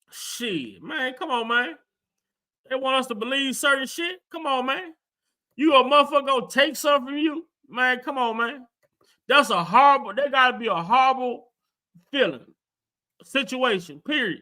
Shit, man, come on, man. They want us to believe certain shit. Come on, man. You a motherfucker gonna take something from you? Man, come on, man. That's a horrible, that gotta be a horrible feeling, situation, period.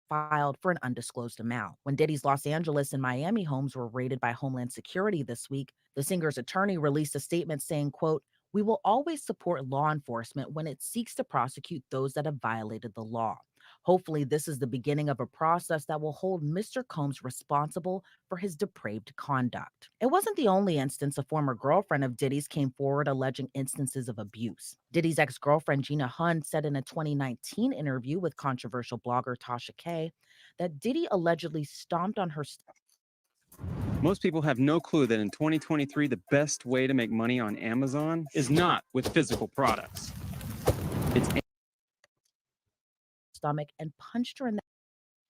Filed for an undisclosed amount. When Diddy's Los Angeles and Miami homes were raided by Homeland Security this week, the singer's attorney released a statement saying, quote, "We will always support law enforcement when it seeks to prosecute those that have violated the law. Hopefully, this is the beginning of a process that will hold Mr. Combs responsible for his depraved conduct." It wasn't the only instance a former girlfriend of Diddy's came forward alleging instances of abuse. Diddy's ex-girlfriend Gina Hunn said in a 2019 interview with controversial blogger Tasha K that Diddy allegedly stomped on her. Most people have no clue that in 2023, the best way to make money on Amazon is not with physical products. It's stomach and punched her in the.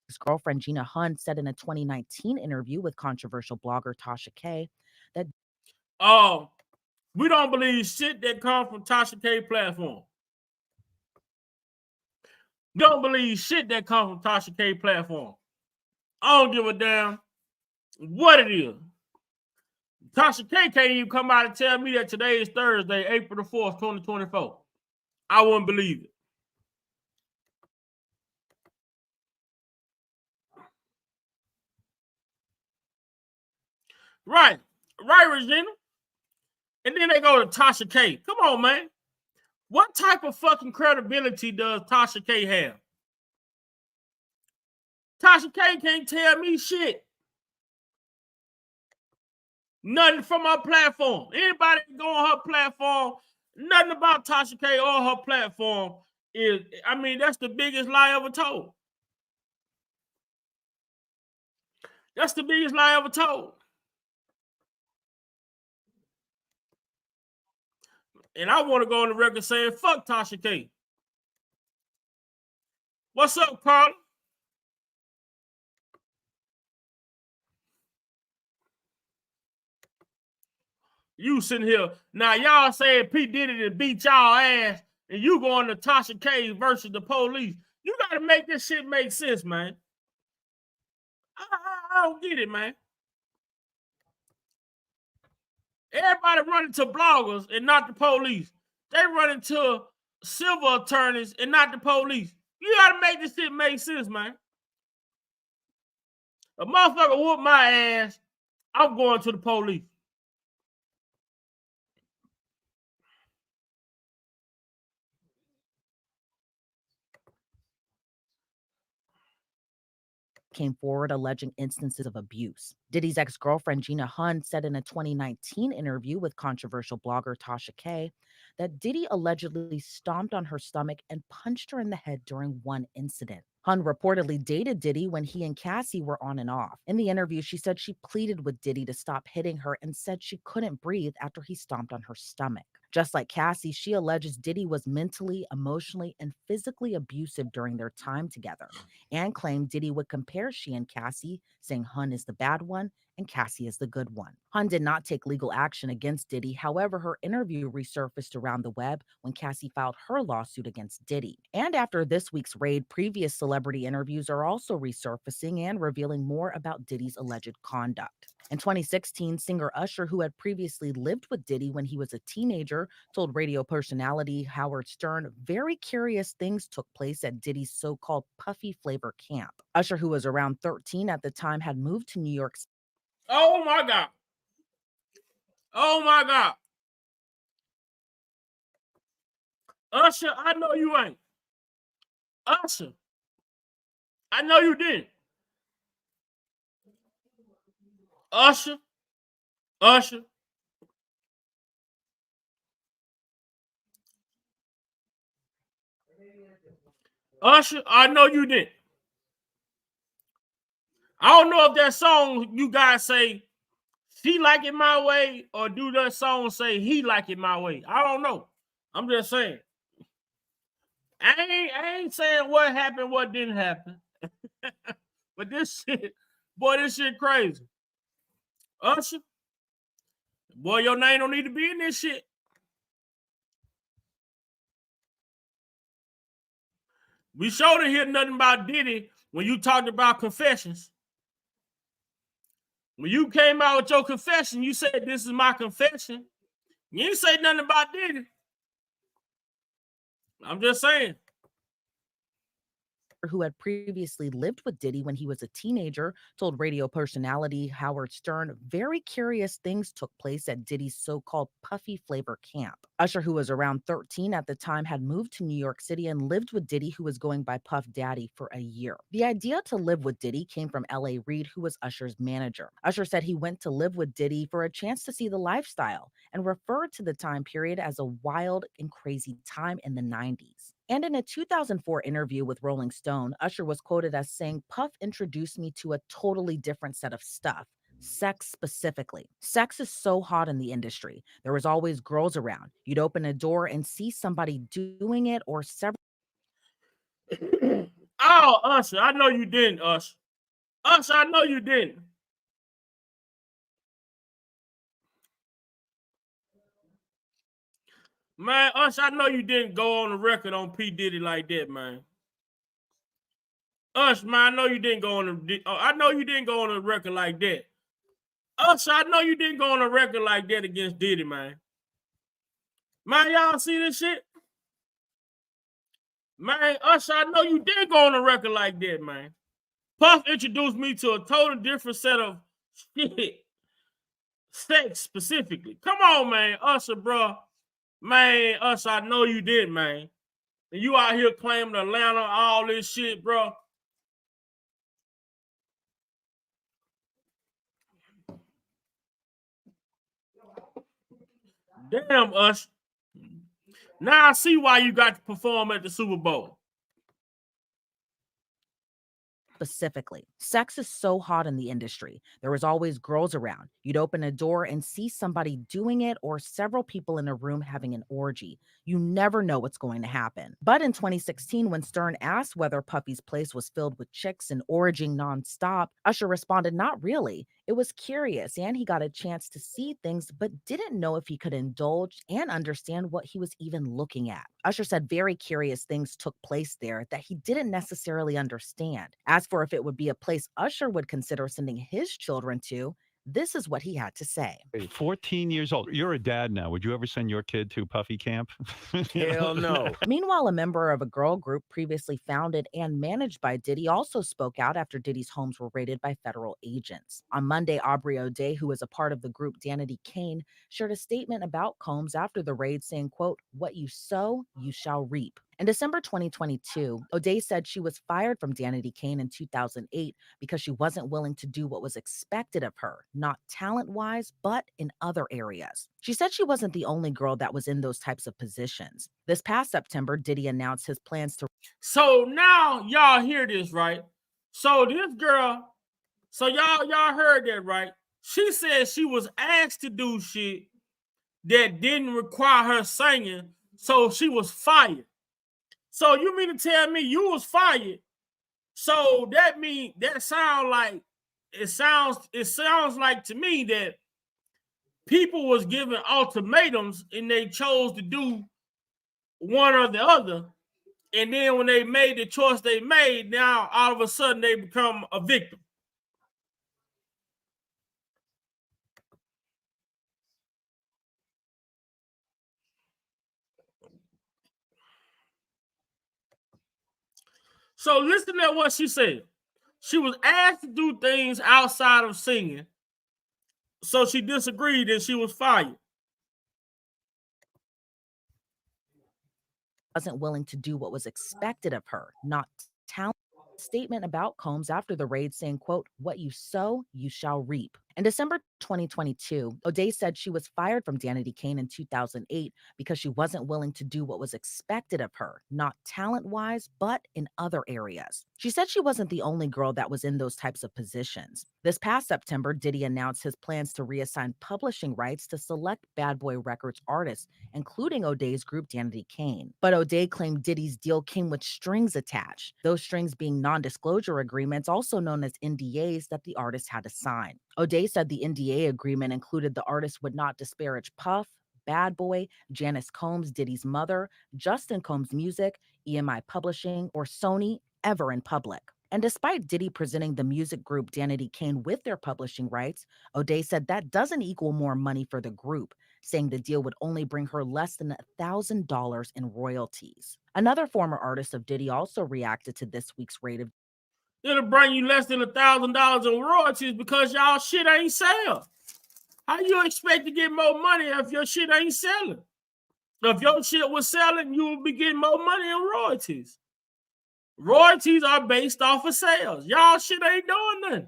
His girlfriend Gina Hunn said in a 2019 interview with controversial blogger Tasha K that we don't believe shit that comes from Tasha K platform. Don't believe shit that comes from Tasha K platform. I don't give a damn what it is. Tasha K can't even come out and tell me that today is Thursday, April the 4th, 2024. I wouldn't believe it. Right, Regina. And then they go to Tasha K. Come on, man. What type of fucking credibility does Tasha K have? Tasha K can't tell me shit. Nothing from her platform. Anybody can go on her platform, nothing about Tasha K or her platform is, I mean, that's the biggest lie ever told. That's the biggest lie ever told. And I want to go on the record saying, fuck Tasha K. What's up, Carl? You sitting here. Now, y'all saying P. Diddy to beat y'all ass, and you going to Tasha K versus the police. You got to make this shit make sense, man. I don't get it, man. Everybody running to bloggers and not the police. They running to civil attorneys and not the police. You got to make this shit make sense, man. A motherfucker whoop my ass, I'm going to the police. Came forward alleging instances of abuse. Diddy's ex-girlfriend Gina Hunn said in a 2019 interview with controversial blogger Tasha K that Diddy allegedly stomped on her stomach and punched her in the head during one incident. Hunn reportedly dated Diddy when he and Cassie were on and off. In the interview, she said she pleaded with Diddy to stop hitting her and said she couldn't breathe after he stomped on her stomach. Just like Cassie, she alleges Diddy was mentally, emotionally, and physically abusive during their time together, and claimed Diddy would compare she and Cassie, saying Hunn is the bad one and Cassie is the good one. Hunn did not take legal action against Diddy. However, her interview resurfaced around the web when Cassie filed her lawsuit against Diddy. And after this week's raid, previous celebrity interviews are also resurfacing and revealing more about Diddy's alleged conduct. In 2016, singer Usher, who had previously lived with Diddy when he was a teenager, told radio personality Howard Stern very curious things took place at Diddy's so-called Puffy Flavor camp. Usher, who was around 13 at the time, had moved to New York City. Oh my God. Oh my God. Usher, I know you ain't. Usher, I know you didn't. Usher, Usher. Usher, I know you didn't. I don't know if that song you guys say, she like it my way, or do that song say he like it my way? I don't know. I'm just saying. I ain't saying what happened, what didn't happen. But this shit, boy, this shit crazy. Usher, boy, your name don't need to be in this shit. We sure didn't hear nothing about Diddy when you talked about confessions. When you came out with your confession, you said, this is my confession. You didn't say nothing about Diddy. I'm just saying. Who had previously lived with Diddy when he was a teenager, told radio personality Howard Stern very curious things took place at Diddy's so-called Puffy Flavor camp. Usher, who was around 13 at the time, had moved to New York City and lived with Diddy, who was going by Puff Daddy, for a year. The idea to live with Diddy came from L.A. Reid, who was Usher's manager. Usher said he went to live with Diddy for a chance to see the lifestyle and referred to the time period as a wild and crazy time in the 90s. And in a 2004 interview with Rolling Stone, Usher was quoted as saying, Puff introduced me to a totally different set of stuff. Sex specifically. Sex is so hot in the industry. There was always girls around. You'd open a door and see somebody doing it or several. Oh, Usher, I know you didn't, Usher. Usher, I know you didn't. Man, Usher, I know you didn't go on the record on P. Diddy like that, man. Usher, man, I know you didn't go on the record like that. Usher, I know you didn't go on a record like that against Diddy, man. Man, y'all see this shit? Man, Usher, I know you didn't go on a record like that, man. Puff introduced me to a totally different set of shit. Sex specifically. Come on, man. Usher, bro. Man, Usher, I know you did, man. And you out here claiming Atlanta, all this shit, bro. Damn, Usher. Now I see why you got to perform at the Super Bowl. Specifically, sex is so hot in the industry. There was always girls around. You'd open a door and see somebody doing it or several people in a room having an orgy. You never know what's going to happen. But in 2016, when Stern asked whether Puffy's place was filled with chicks and orgying nonstop, Usher responded, "Not really. It was curious, and he got a chance to see things, but didn't know if he could indulge and understand what he was even looking at." Usher said very curious things took place there that he didn't necessarily understand. As for if it would be a place Usher would consider sending his children to, this is what he had to say. 14 years old. You're a dad now. Would you ever send your kid to Puffy camp? Hell no. Meanwhile, a member of a girl group previously founded and managed by Diddy also spoke out after Diddy's homes were raided by federal agents. On Monday, Aubrey O'Day, who is a part of the group Danity Kane, shared a statement about Combs after the raid saying, quote, "What you sow, you shall reap." In December 2022, O'Day said she was fired from Danity Kane in 2008 because she wasn't willing to do what was expected of her, not talent-wise, but in other areas. She said she wasn't the only girl that was in those types of positions. This past September, Diddy announced his plans to... So now y'all hear this, right? So this girl, so y'all heard that, right? She said she was asked to do shit that didn't require her singing, so she was fired. So you mean to tell me you was fired? So that mean that sound like it sounds like to me that people was given ultimatums and they chose to do one or the other. And then when they made the choice they made, now all of a sudden they become a victim. So listen to what she said. She was asked to do things outside of singing. So she disagreed and she was fired. Wasn't willing to do what was expected of her, not talent. Statement about Combs after the raid saying, quote, "What you sow, you shall reap." In December 2022, O'Day said she was fired from Danity Kane in 2008 because she wasn't willing to do what was expected of her, not talent-wise, but in other areas. She said she wasn't the only girl that was in those types of positions. This past September, Diddy announced his plans to reassign publishing rights to select Bad Boy Records artists, including O'Day's group Danity Kane. But O'Day claimed Diddy's deal came with strings attached, those strings being non-disclosure agreements, also known as NDAs, that the artist had to sign. O'Day said the NDA agreement included the artist would not disparage Puff, Bad Boy, Janice Combs, Diddy's mother, Justin Combs Music, EMI Publishing, or Sony ever in public. And despite Diddy presenting the music group Danity Kane with their publishing rights, O'Day said that doesn't equal more money for the group, saying the deal would only bring her less than $1,000 in royalties. Another former artist of Diddy also reacted to this week's raid of... It'll bring you less than $1,000 in royalties because y'all shit ain't sell. How you expect to get more money if your shit ain't selling? If your shit was selling, you would be getting more money in royalties. Royalties are based off of sales. Y'all shit ain't doing nothing.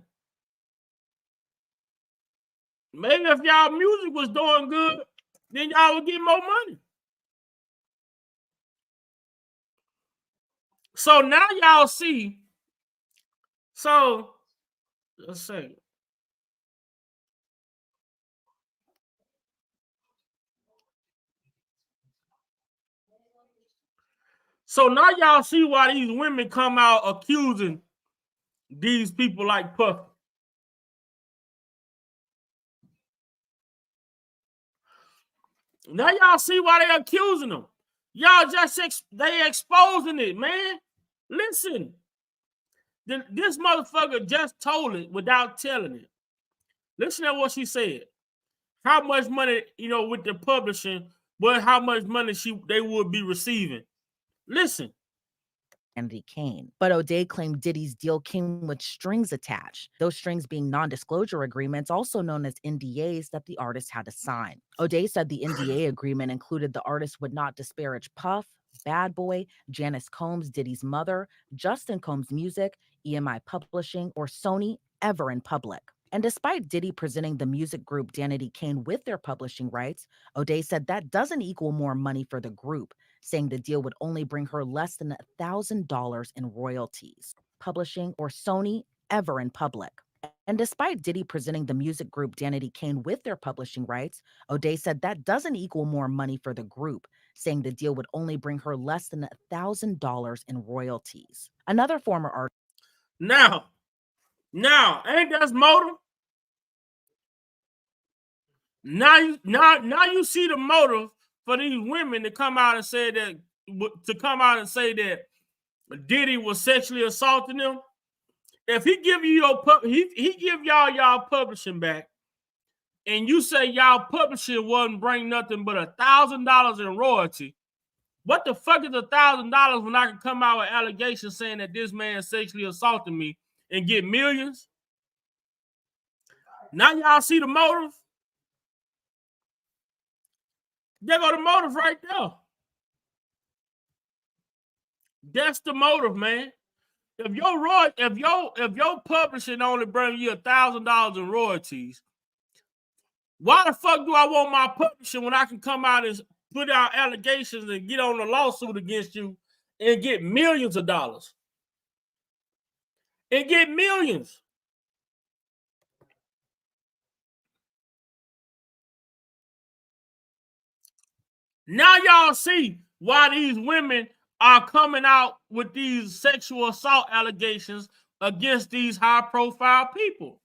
Maybe if y'all music was doing good, then y'all would get more money. So now y'all see. So, let's see. So now y'all see why these women come out accusing these people like Puffy. Now y'all see why they accusing them. Y'all just they exposing it, man. Listen, this motherfucker just told it without telling it. Listen to what she said. How much money, with the publishing, but how much money they would be receiving. Listen. Danity Kane. But O'Day claimed Diddy's deal came with strings attached, those strings being non-disclosure agreements, also known as NDAs, that the artist had to sign. O'Day said the NDA agreement included the artist would not disparage Puff, Bad Boy, Janice Combs, Diddy's mother, Justin Combs Music, EMI Publishing, or Sony ever in public. And despite Diddy presenting the music group Danity Kane with their publishing rights, O'Day said that doesn't equal more money for the group, saying the deal would only bring her less than $1,000 in royalties. Publishing, or Sony ever in public. And despite Diddy presenting the music group Danity Kane with their publishing rights, O'Day said that doesn't equal more money for the group, saying the deal would only bring her less than $1,000 in royalties. Another former artist. Now, ain't that motive? Now you see the motive for these women to come out and say that Diddy was sexually assaulting them. If he give you he give y'all publishing back, and you say y'all publishing wouldn't bring nothing but $1,000 in royalty, what the fuck is $1,000 when I can come out with allegations saying that this man sexually assaulted me and get millions? Now y'all see the motive? There go the motive right there. That's the motive, man. If your publishing only bring you $1,000 in royalties, why the fuck do I want my publishing when I can come out and put out allegations and get on a lawsuit against you and get millions of dollars? And get millions. Now y'all see why these women are coming out with these sexual assault allegations against these high-profile people.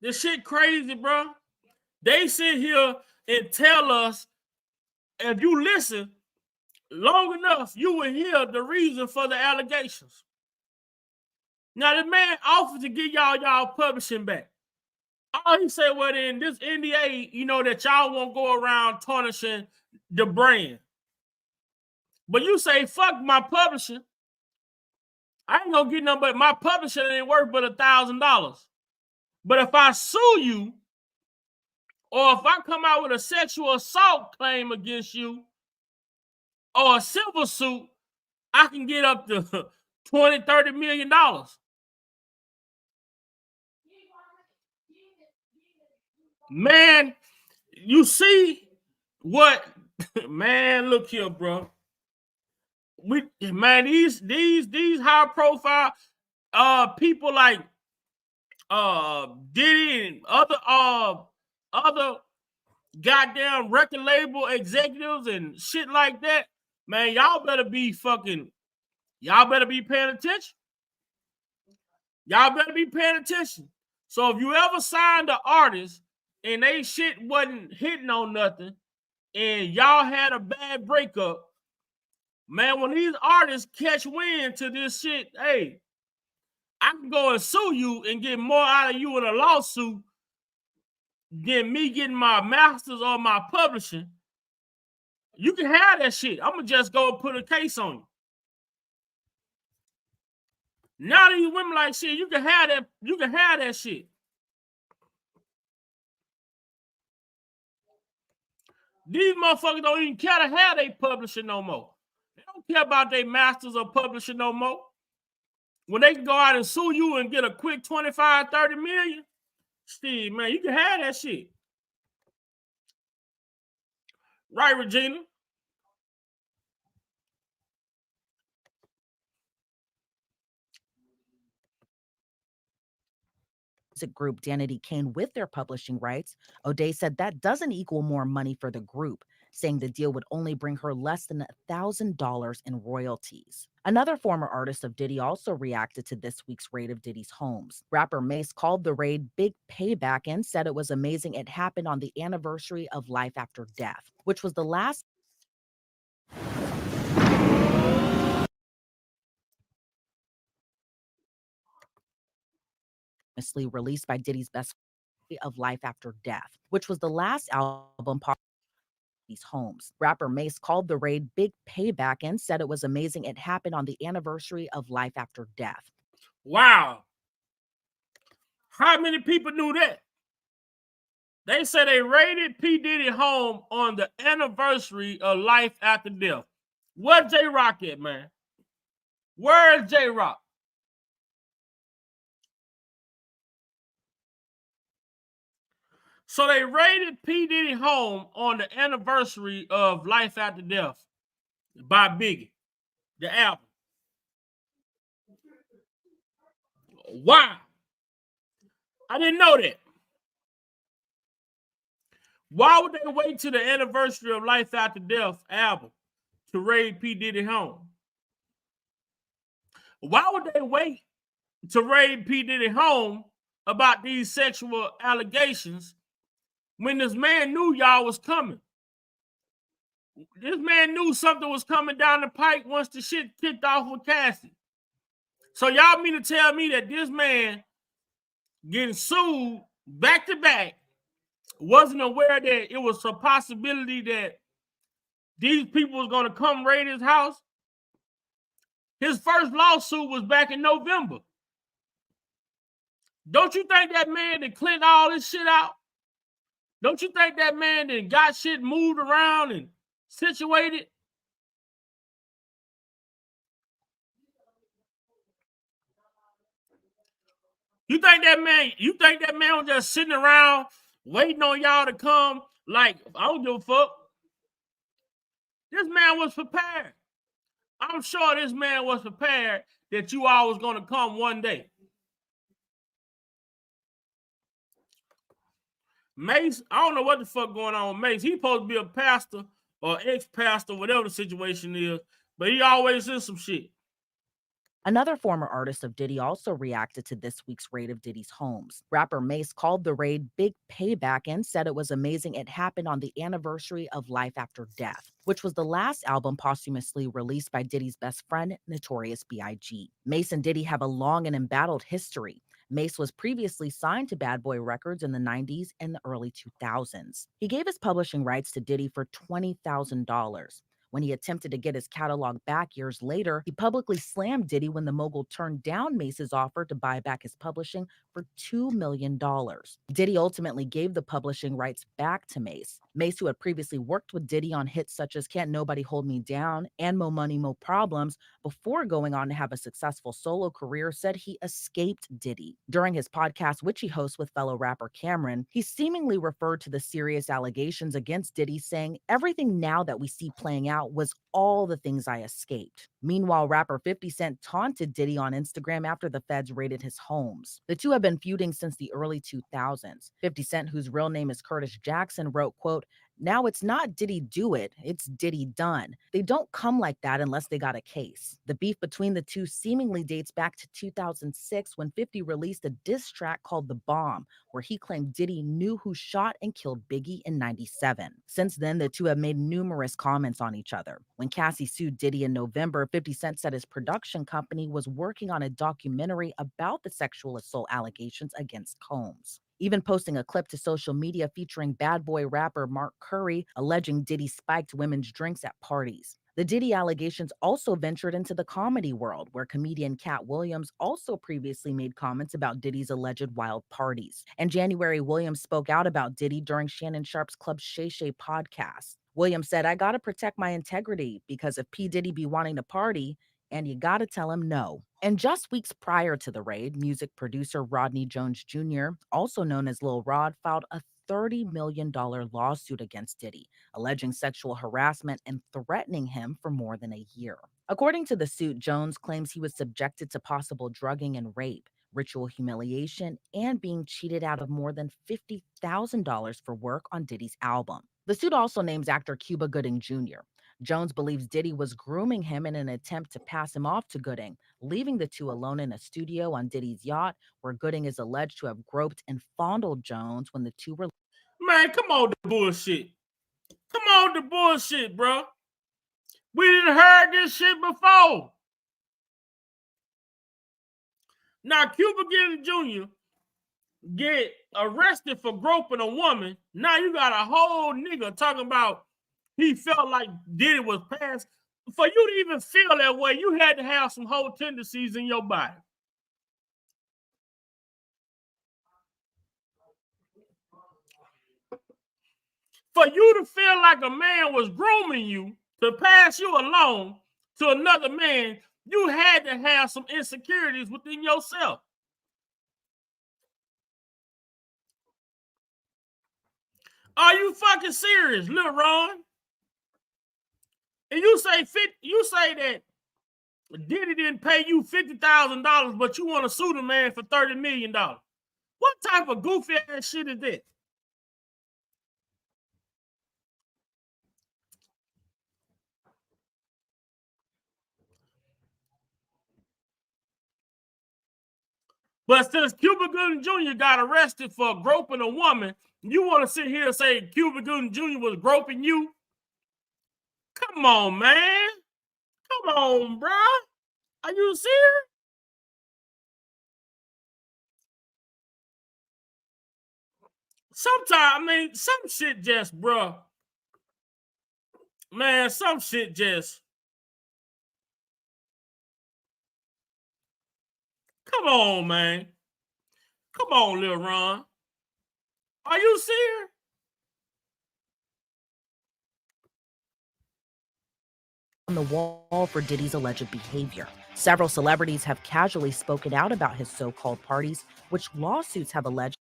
This shit crazy, bro. They sit here and tell us, if you listen long enough, you will hear the reason for the allegations. Now, the man offered to get y'all publishing back. All he said, well, in this NDA, that y'all won't go around tarnishing the brand. But you say, fuck my publishing. I ain't gonna get nothing but my publishing ain't worth but $1,000. But if I sue you, or if I come out with a sexual assault claim against you, or a civil suit, I can get up to $20, $30 million. Man, you see what? Man, look here, bro. These high profile people like Diddy and other goddamn record label executives and shit like that, man, y'all better be paying attention. Y'all better be paying attention. So if you ever signed an artist and they shit wasn't hitting on nothing and y'all had a bad breakup, man, when these artists catch wind to this shit, hey, I can go and sue you and get more out of you in a lawsuit than me getting my masters or my publishing. You can have that shit. I'm gonna just go and put a case on you. Now these women like shit, you can have that. You can have that shit. These motherfuckers don't even care to have they publishing no more. They don't care about their masters or publishing no more. When they can go out and sue you and get a quick 25, 30 million, Steve, man, you can have that shit. Right, Regina? Music group Danity Kane with their publishing rights, O'Day said that doesn't equal more money for the group, saying the deal would only bring her less than $1,000 in royalties. Another former artist of Diddy also reacted to this week's raid of Diddy's homes. Rapper Mace called the raid big payback and said it was amazing it happened on the anniversary of Life After Death, which was the last released by Diddy's best friend of Life After Death, which was the last album part of these homes. Rapper Mace called the raid big payback and said it was amazing it happened on the anniversary of Life After Death. Wow. How many people knew that? They said they raided P. Diddy home on the anniversary of Life After Death. Where's J-Rock at, man? Where's J-Rock? So they raided P. Diddy home on the anniversary of Life After Death by Biggie, the album. Why? I didn't know that. Why would they wait till the anniversary of Life After Death album to raid P. Diddy home? Why would they wait to raid P. Diddy home about these sexual allegations when this man knew y'all was coming? This man knew something was coming down the pike once the shit kicked off with Cassie. So y'all mean to tell me that this man getting sued back to back wasn't aware that it was a possibility that these people was going to come raid his house? His first lawsuit was back in November. Don't you think that man that cleaned all this shit out? Don't you think that man that got shit moved around and situated? You think that man was just sitting around waiting on y'all to come? Like, I don't give a fuck. This man was prepared. I'm sure this man was prepared that you all was going to come one day. Mace, I don't know what the fuck going on with Mace. He's supposed to be a pastor or ex-pastor, whatever the situation is, but he always is some shit. Another former artist of Diddy also reacted to this week's raid of Diddy's homes. Rapper Mace called the raid big payback and said it was amazing it happened on the anniversary of Life After Death, which was the last album posthumously released by Diddy's best friend, Notorious B.I.G. Mace and Diddy have a long and embattled history. Mace was previously signed to Bad Boy Records in the 90s and the early 2000s. He gave his publishing rights to Diddy for $20,000. When he attempted to get his catalog back years later, he publicly slammed Diddy when the mogul turned down Mace's offer to buy back his publishing for $2 million. Diddy ultimately gave the publishing rights back to Mace. Mace, who had previously worked with Diddy on hits such as Can't Nobody Hold Me Down and Mo Money, Mo Problems, before going on to have a successful solo career, said he escaped Diddy. During his podcast, which he hosts with fellow rapper Cameron, he seemingly referred to the serious allegations against Diddy, saying, "Everything now that we see playing out was all the things I escaped." Meanwhile, rapper 50 Cent taunted Diddy on Instagram after the feds raided his homes. The two have been feuding since the early 2000s. 50 Cent, whose real name is Curtis Jackson, wrote, quote, "Now it's not Diddy do it, it's Diddy done. They don't come like that unless they got a case." The beef between the two seemingly dates back to 2006 when 50 released a diss track called The Bomb, where he claimed Diddy knew who shot and killed Biggie in '97. Since then, the two have made numerous comments on each other. When Cassie sued Diddy in November, 50 Cent said his production company was working on a documentary about the sexual assault allegations against Combs, even posting a clip to social media featuring Bad Boy rapper Mark Curry alleging Diddy spiked women's drinks at parties. The Diddy allegations also ventured into the comedy world, where comedian Cat Williams also previously made comments about Diddy's alleged wild parties. In January, Williams spoke out about Diddy during Shannon Sharp's Club Shay Shay podcast. Williams said, "I gotta protect my integrity because if P. Diddy be wanting to party, and you gotta tell him no." And just weeks prior to the raid, music producer Rodney Jones Jr., also known as Lil Rod, filed a $30 million lawsuit against Diddy, alleging sexual harassment and threatening him for more than a year. According to the suit, Jones claims he was subjected to possible drugging and rape, ritual humiliation, and being cheated out of more than $50,000 for work on Diddy's album. The suit also names actor Cuba Gooding Jr. Jones believes Diddy was grooming him in an attempt to pass him off to Gooding, leaving the two alone in a studio on Diddy's yacht, where Gooding is alleged to have groped and fondled Jones when the two were... Man, come on the bullshit. Come on the bullshit, bro. We didn't heard this shit before. Now, Cuba Gooding Jr. get arrested for groping a woman. Now you got a whole nigga talking about he felt like Diddy was past. For you to even feel that way, you had to have some whole tendencies in your body. For you to feel like a man was grooming you to pass you along to another man, you had to have some insecurities within yourself. Are you fucking serious, Lil Rod? And you say that Diddy didn't pay you $50,000, but you want to sue the man for $30 million. What type of goofy ass shit is this? But since Cuba Gooding Jr. got arrested for groping a woman, you want to sit here and say Cuba Gooding Jr. was groping you? Come on, man. Come on, bro. Are you serious? Sometimes, I mean, some shit just, bro. Man, some shit just. Come on, man. Come on, Lil Ron. Are you serious? On the wall for Diddy's alleged behavior. Several celebrities have casually spoken out about his so-called parties, which lawsuits have alleged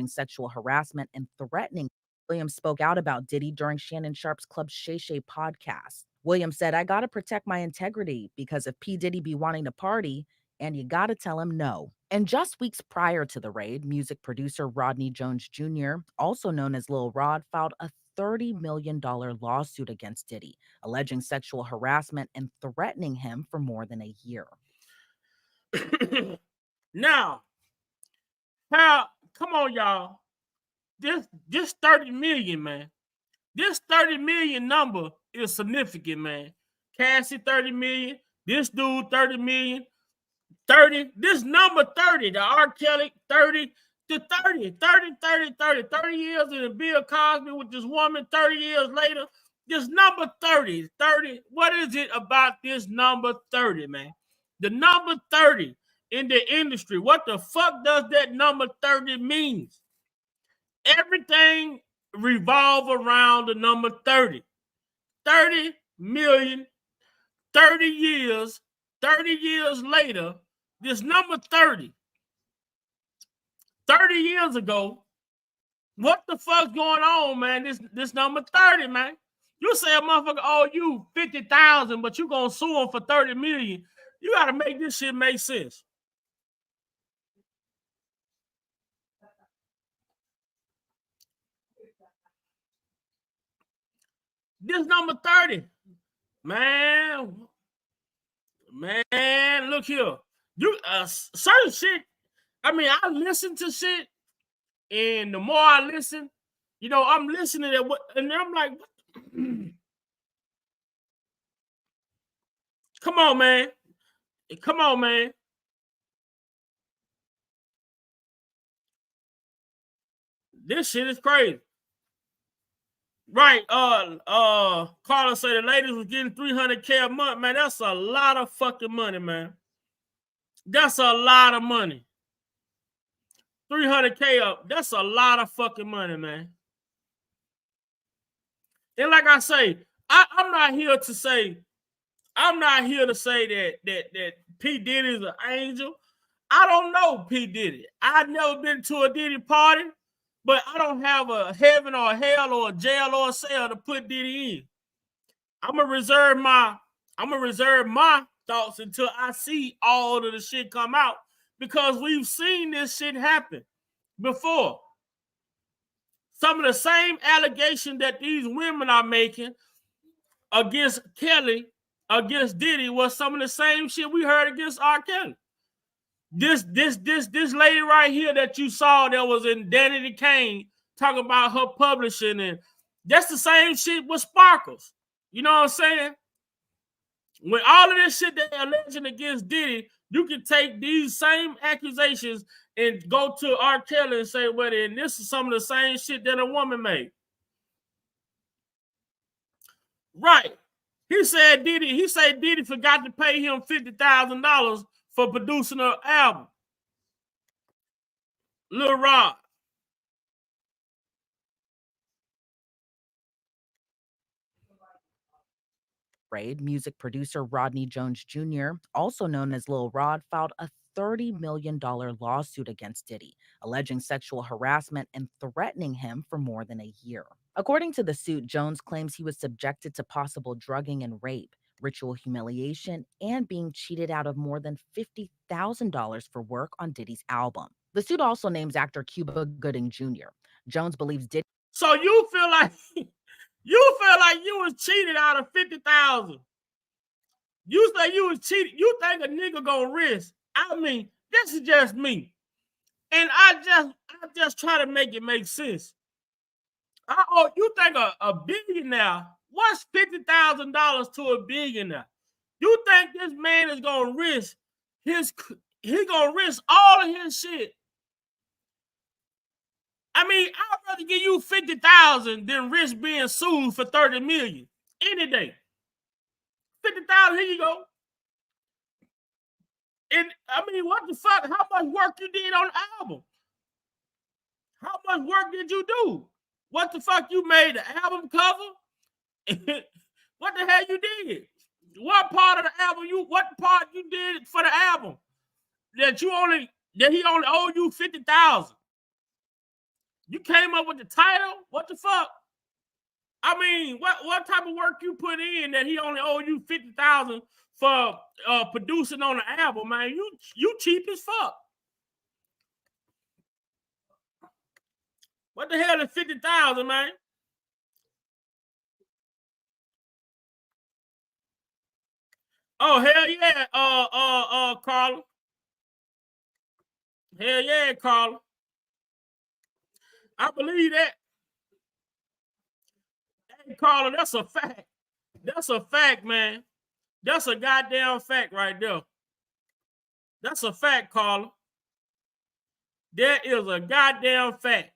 sexual harassment and threatening. Williams spoke out about Diddy during Shannon Sharp's Club Shay Shay podcast. Williams said, "I gotta protect my integrity because if P. Diddy be wanting to party, and you gotta tell him no." And just weeks prior to the raid, music producer Rodney Jones Jr., also known as Lil Rod, filed a $30 million lawsuit against Diddy, alleging sexual harassment and threatening him for more than a year. Now, come on, y'all. This 30 million, man. This 30 million number is significant, man. Cassie 30 million, this dude 30 million, 30, this number 30, the R. Kelly 30, the 30 years in Bill Cosby with this woman 30 years later. This number 30, what is it about this number 30, man? The number 30 in the industry, what the fuck does that number 30 mean? Everything revolve around the number 30. 30 million, 30 years later, this number 30. 30 years ago, what the fuck's going on, man? This number 30, man. You say a motherfucker owe you 50,000, but you gonna sue him for 30 million. You gotta make this shit make sense. This number 30, man, look here. You certain shit. I mean, I listen to shit, and the more I listen, you know, I'm listening to what, and I'm like, come on, man. Come on, man. This shit is crazy. Right. Carla said the ladies was getting $300K a month, man. That's a lot of fucking money, man. That's a lot of money. 300K up. That's a lot of fucking money, man. And like I say, I'm not here to say that P. Diddy is an angel. I don't know P. Diddy. I've never been to a Diddy party, but I don't have a heaven or a hell or a jail or a cell to put Diddy in. I'm gonna reserve my thoughts until I see all of the shit come out, because we've seen this shit happen before. Some of the same allegations that these women are making against Kelly, against Diddy, was some of the same shit we heard against R. Kelly. This lady right here that you saw that was in Danity Kane talking about her publishing, and that's the same shit with Sparkles. You know what I'm saying? When all of this shit they're alleging against Diddy, you can take these same accusations and go to R. Kelly and say, well, then this is some of the same shit that a woman made. Right. He said Diddy forgot to pay him $50,000 for producing an album. Lil Rod. Music producer Rodney Jones Jr., also known as Lil Rod, filed a $30 million lawsuit against Diddy, alleging sexual harassment and threatening him for more than a year. According to the suit, Jones claims he was subjected to possible drugging and rape, ritual humiliation, and being cheated out of more than $50,000 for work on Diddy's album. The suit also names actor Cuba Gooding Jr. Jones believes Diddy. So you feel like you was cheated out of 50,000. You say you was cheated. You think a nigga gonna risk? I mean, this is just me, and I just try to make it make sense. You think a billionaire? What's $50,000 to a billionaire? You think this man is gonna risk he gonna risk all of his shit? I mean, I'd rather give you 50,000 than risk being sued for 30 million any day. 50,000, here you go. And I mean, what the fuck? How much work you did on the album? How much work did you do? What the fuck you made the album cover? What the hell you did? What part of the album what part you did for the album that he only owed you 50,000? You came up with the title? What the fuck? I mean, what type of work you put in that he only owed you 50,000 for producing on the album, man? You cheap as fuck. What the hell is 50,000, man? Oh, hell yeah, Carla. Hell yeah, Carla. I believe that. Hey, Carla, that's a fact. That's a fact, man. That's a goddamn fact right there. That's a fact, Carla. That is a goddamn fact.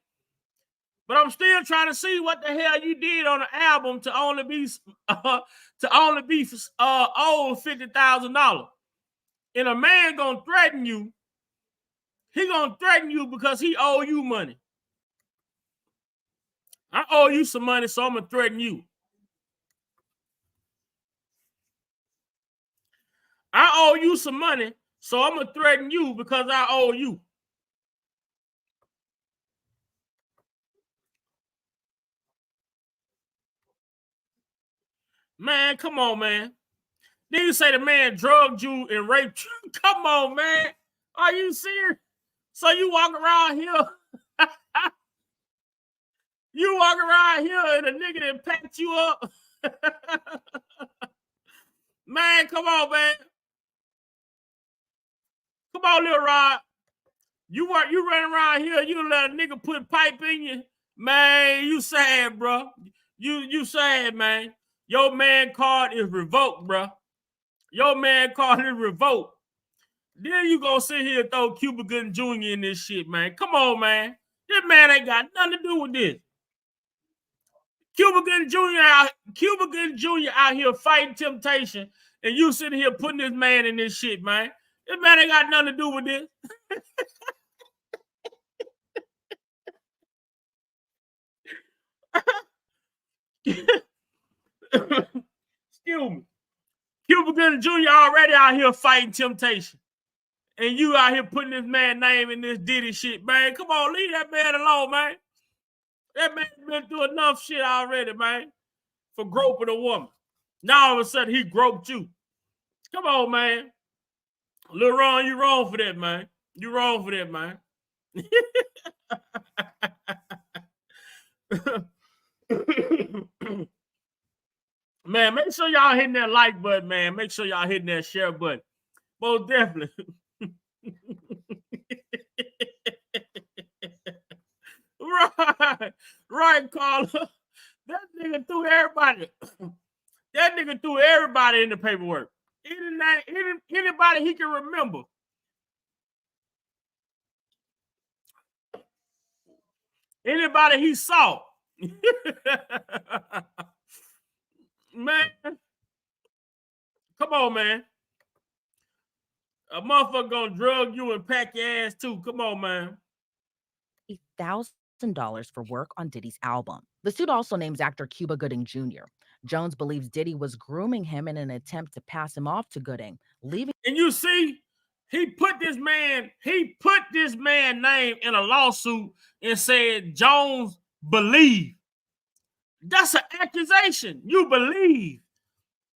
But I'm still trying to see what the hell you did on the album to only be owed $50,000. And a man gonna threaten you. He gonna threaten you because he owe you money. I owe you some money, so I'm gonna threaten you. I owe you some money, so I'm gonna threaten you because I owe you. Man, come on, man. Then you say the man drugged you and raped you. Come on, man. Are you serious? So you walk around here. You walk around here and a nigga that packed you up. Man, come on, man. Come on, Lil Rod. You running around here, you let a nigga put pipe in you. Man, you sad, bro. You sad, man. Your man card is revoked, bro. Your man card is revoked. Then you gonna sit here and throw Cuba Gooding Jr. in this shit, man. Come on, man. This man ain't got nothing to do with this. Cuba Gooding Jr. out here fighting temptation, and you sitting here putting this man in this shit, man. This man ain't got nothing to do with this. Excuse me. Cuba Gooding Jr. already out here fighting temptation. And you out here putting this man's name in this Diddy shit, man. Come on, leave that man alone, man. That man's been through enough shit already, man, for groping a woman. Now all of a sudden he groped you. Come on, man. Lil Ron, you wrong for that, man. You wrong for that, man. Man, make sure y'all hitting that like button, man. Make sure y'all hitting that share button. Most definitely. Right, Carla. That nigga threw everybody. That nigga threw everybody in the paperwork. Anybody he can remember. Anybody he saw. Man. Come on, man. A motherfucker gonna drug you and pack your ass too. Come on, man. $1,000 for work on Diddy's album. The suit also names actor Cuba Gooding Jr. Jones believes Diddy was grooming him in an attempt to pass him off to Gooding, leaving. And you see, he put this man name in a lawsuit and said Jones believed. That's an accusation. You believe.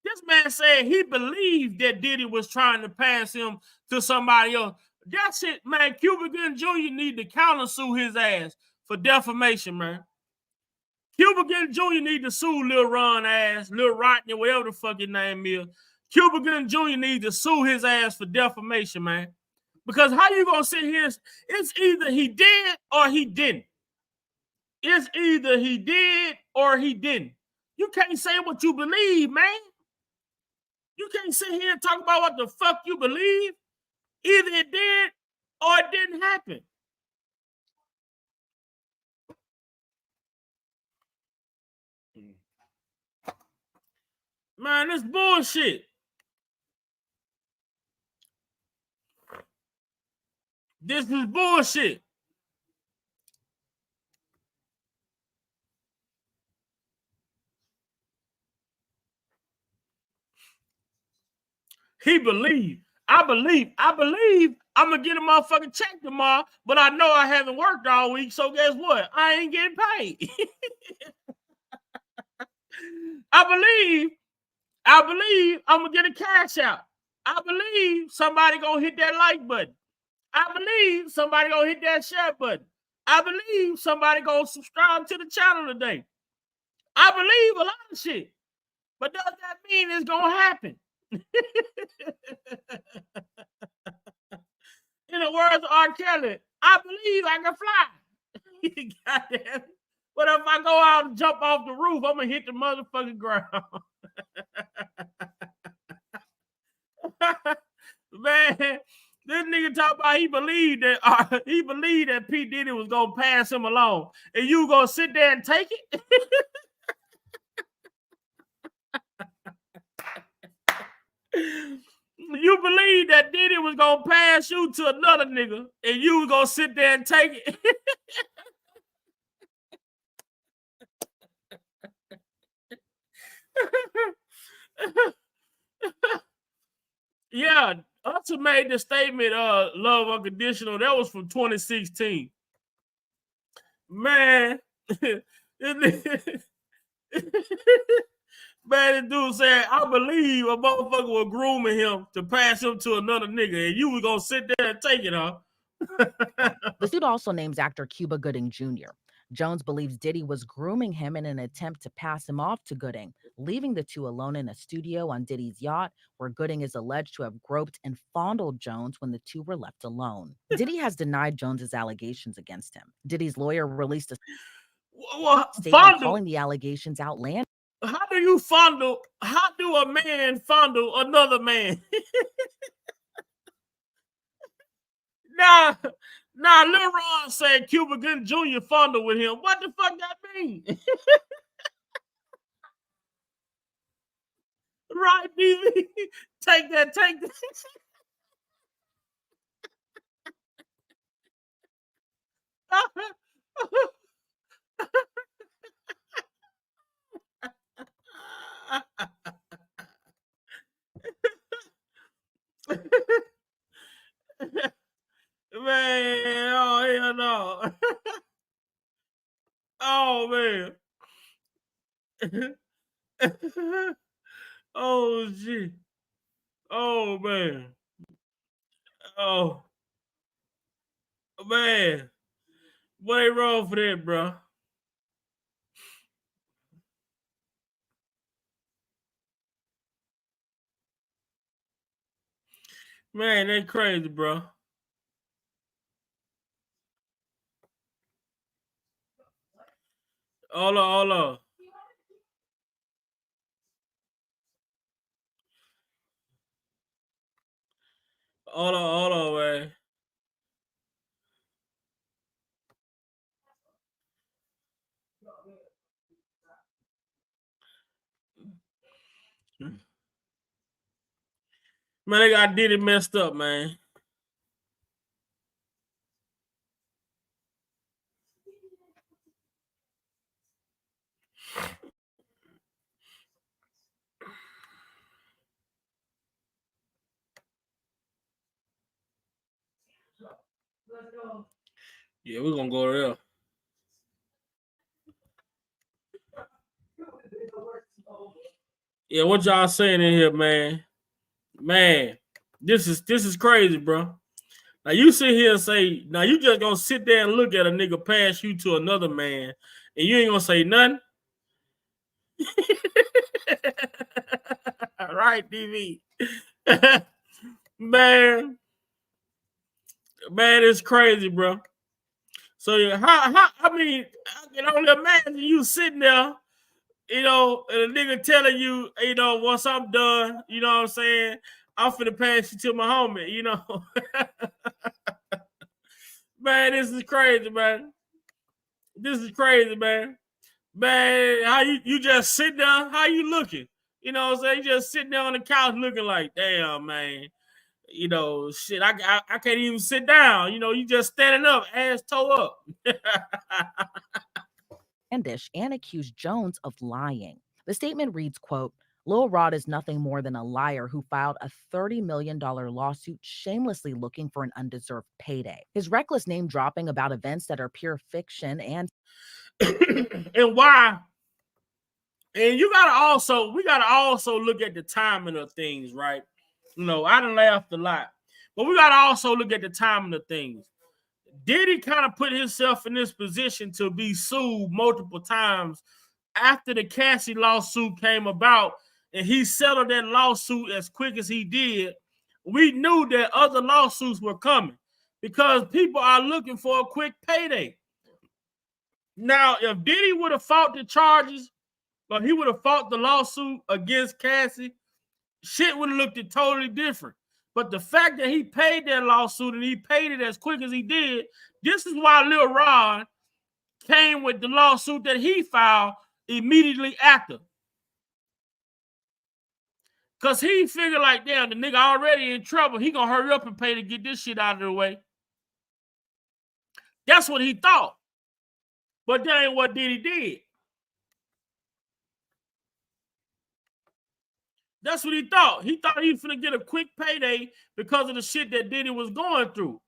This man said he believed that Diddy was trying to pass him to somebody else. That's it, man. Cuba Gooding Jr. need to countersue his ass for defamation, man. Cuba Gooding Jr. need to sue Lil Rod ass, Lil Rodney, whatever the fuck his name is. Cuba Gooding Jr. need to sue his ass for defamation, man. Because how you gonna sit here? It's either he did or he didn't. It's either he did or he didn't. You can't say what you believe, man. You can't sit here and talk about what the fuck you believe. Either it did or it didn't happen. Man, this bullshit. This is bullshit. He believed. I believe I'm gonna get a motherfucking check tomorrow, but I know I haven't worked all week, so guess what? I ain't getting paid. I believe I'm gonna get a cash out. I believe somebody gonna hit that like button. I believe somebody gonna hit that share button. I believe somebody gonna subscribe to the channel today. I believe a lot of shit. But does that mean it's gonna happen? In the words of R. Kelly, I believe I can fly. Goddamn. But if I go out and jump off the roof, I'm gonna hit the motherfucking ground. Man, this nigga talk about he believed that P. Diddy was gonna pass him along, and you gonna sit there and take it? You believe that Diddy was gonna pass you to another nigga, and you was gonna sit there and take it? Yeah, Usher made the statement, love unconditional. That was from 2016. Man, man, this dude said, I believe a motherfucker was grooming him to pass him to another nigga, and you was gonna sit there and take it, huh? The suit also names actor Cuba Gooding Jr. Jones believes Diddy was grooming him in an attempt to pass him off to Gooding, leaving the two alone in a studio on Diddy's yacht, where Gooding is alleged to have groped and fondled Jones when the two were left alone. Diddy has denied Jones's allegations against him. Diddy's lawyer released a statement calling the allegations outlandish. How do you fondle? How do a man fondle another man? Nah, Lil Rod said Cuba Gooding Jr. fondled with him. What the fuck that mean? Right, BB? Take that. Man, oh hell no. Oh man. Oh shit. Oh man. Oh man. What ain't wrong for that, bro? Man, that's crazy, bro. Hold on. Hold on, man. Man, they got Diddy messed up, man. Yeah, we're gonna go there. Yeah, what y'all saying in here, man? Man, this is crazy, bro. Now you sit here and say, now you just gonna sit there and look at a nigga pass you to another man, and you ain't gonna say nothing. Right, DV. man, it's crazy, bro. So how I mean, I can only imagine you sitting there, and a nigga telling you, once I'm done, you know what I'm saying, I'm finna pass you to my homie, Man, this is crazy, man. This is crazy, man. Man, how you just sit there? How you looking? You know what I'm saying? You just sitting there on the couch looking like, damn, man. Shit, I can't even sit down. You just standing up, ass toe up. And accused Jones of lying. The statement reads, quote, Lil Rod is nothing more than a liar who filed a $30 million lawsuit shamelessly looking for an undeserved payday. His reckless name dropping about events that are pure fiction and why? And we gotta also look at the timing of things, right? I done laughed a lot, but we gotta also look at the timing of things. Diddy kind of put himself in this position to be sued multiple times after the Cassie lawsuit came about, and he settled that lawsuit as quick as he did. We knew that other lawsuits were coming because people are looking for a quick payday. Now, if Diddy would have fought the charges, or he would have fought the lawsuit against Cassie, shit would have looked totally different. But the fact that he paid that lawsuit and he paid it as quick as he did, this is why Lil Rod came with the lawsuit that he filed immediately after. Because he figured like, damn, the nigga already in trouble. He gonna hurry up and pay to get this shit out of the way. That's what he thought. But that ain't what Diddy did. That's what he thought. He thought he was finna get a quick payday because of the shit that Diddy was going through.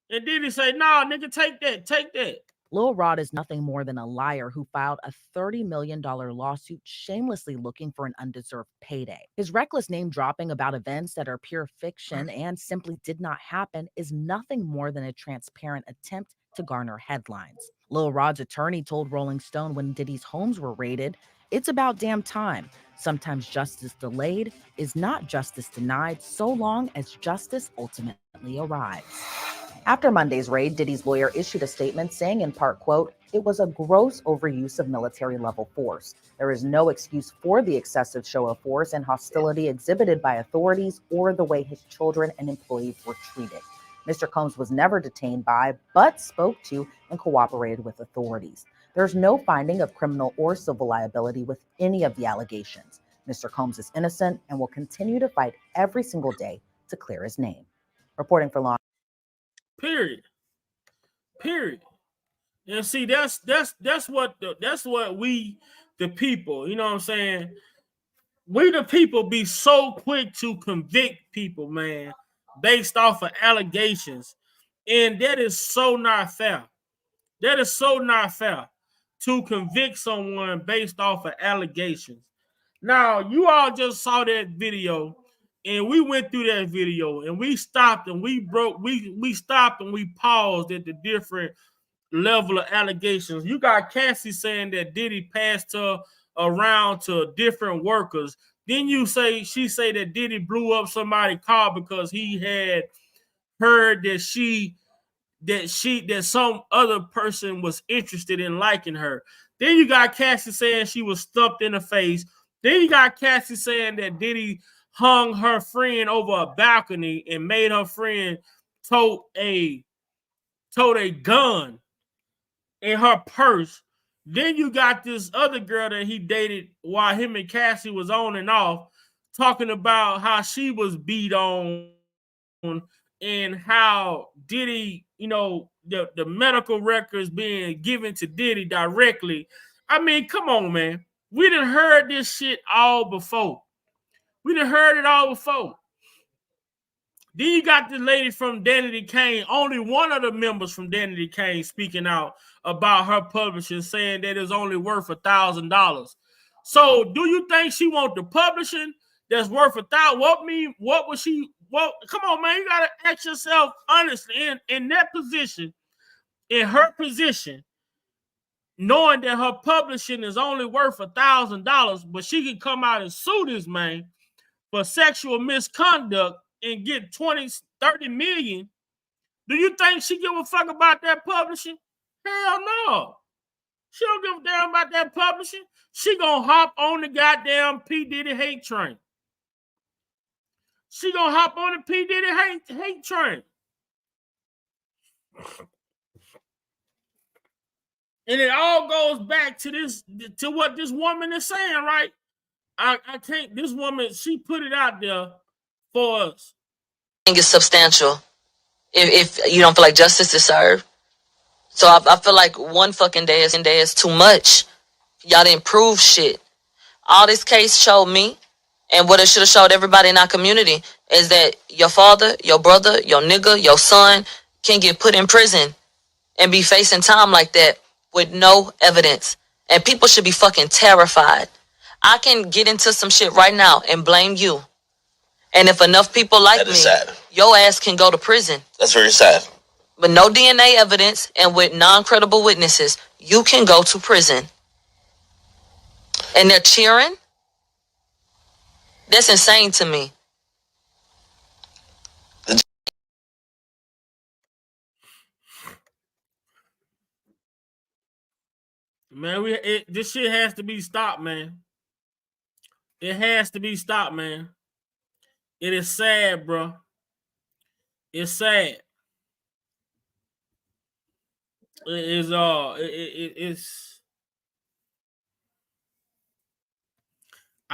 And Diddy say, nah, nigga, take that. Lil Rod is nothing more than a liar who filed a $30 million lawsuit shamelessly looking for an undeserved payday. His reckless name dropping about events that are pure fiction and simply did not happen is nothing more than a transparent attempt to garner headlines. Lil Rod's attorney told Rolling Stone when Diddy's homes were raided, "It's about damn time. Sometimes justice delayed is not justice denied so long as justice ultimately arrives." After Monday's raid, Diddy's lawyer issued a statement saying in part, quote, "It was a gross overuse of military-level force. There is no excuse for the excessive show of force and hostility exhibited by authorities or the way his children and employees were treated. Mr. Combs was never detained by, but spoke to and cooperated with authorities. There's no finding of criminal or civil liability with any of the allegations. Mr. Combs is innocent and will continue to fight every single day to clear his name." Reporting for Law. Period. And see, that's what we, the people, you know what I'm saying? We the people be so quick to convict people, man, based off of allegations. And that is so not fair. That is so not fair to convict someone based off of allegations. Now, you all just saw that video, and we went through that video, and we stopped and we stopped and we paused at the different level of allegations. You got Cassie saying that Diddy passed her around to different workers. Then she say that Diddy blew up somebody's car because he had heard that some other person was interested in liking her. Then you got Cassie saying she was stuffed in the face. Then you got Cassie saying that Diddy hung her friend over a balcony and made her friend tote a gun in her purse. Then you got this other girl that he dated while him and Cassie was on and off, talking about how she was beat on and how Diddy, the medical records being given to Diddy directly. I mean, come on, man. We done heard this shit all before. Then you got the lady from Danity Kane, only one of the members from Danity Kane speaking out about her publishing, saying that it's only worth $1,000. So do you think she want the publishing that's worth $1,000? What was she? Well, come on, man. You gotta ask yourself honestly in that position, in her position, knowing that her publishing is only worth $1,000, but she can come out and sue this man for sexual misconduct and get 20, 30 million. Do you think she give a fuck about that publishing? Hell no. She don't give a damn about that publishing. She gonna hop on the goddamn P. Diddy hate train. She gonna hop on the P. Diddy hate train. And it all goes back to what this woman is saying, right? I can't, this woman, she put it out there for us. I think it's substantial if you don't feel like justice is served. So I feel like one fucking day is too much. Y'all didn't prove shit. All this case showed me, and what it should have showed everybody in our community, is that your father, your brother, your nigga, your son can get put in prison and be facing time like that with no evidence. And people should be fucking terrified. I can get into some shit right now and blame you. And if enough people like me, your ass can go to prison. That's very sad. With no DNA evidence and with non-credible witnesses, you can go to prison. And they're cheering? That's insane to me. Man, this shit has to be stopped, man. It has to be stopped, man. It is sad, bro. It's sad. It's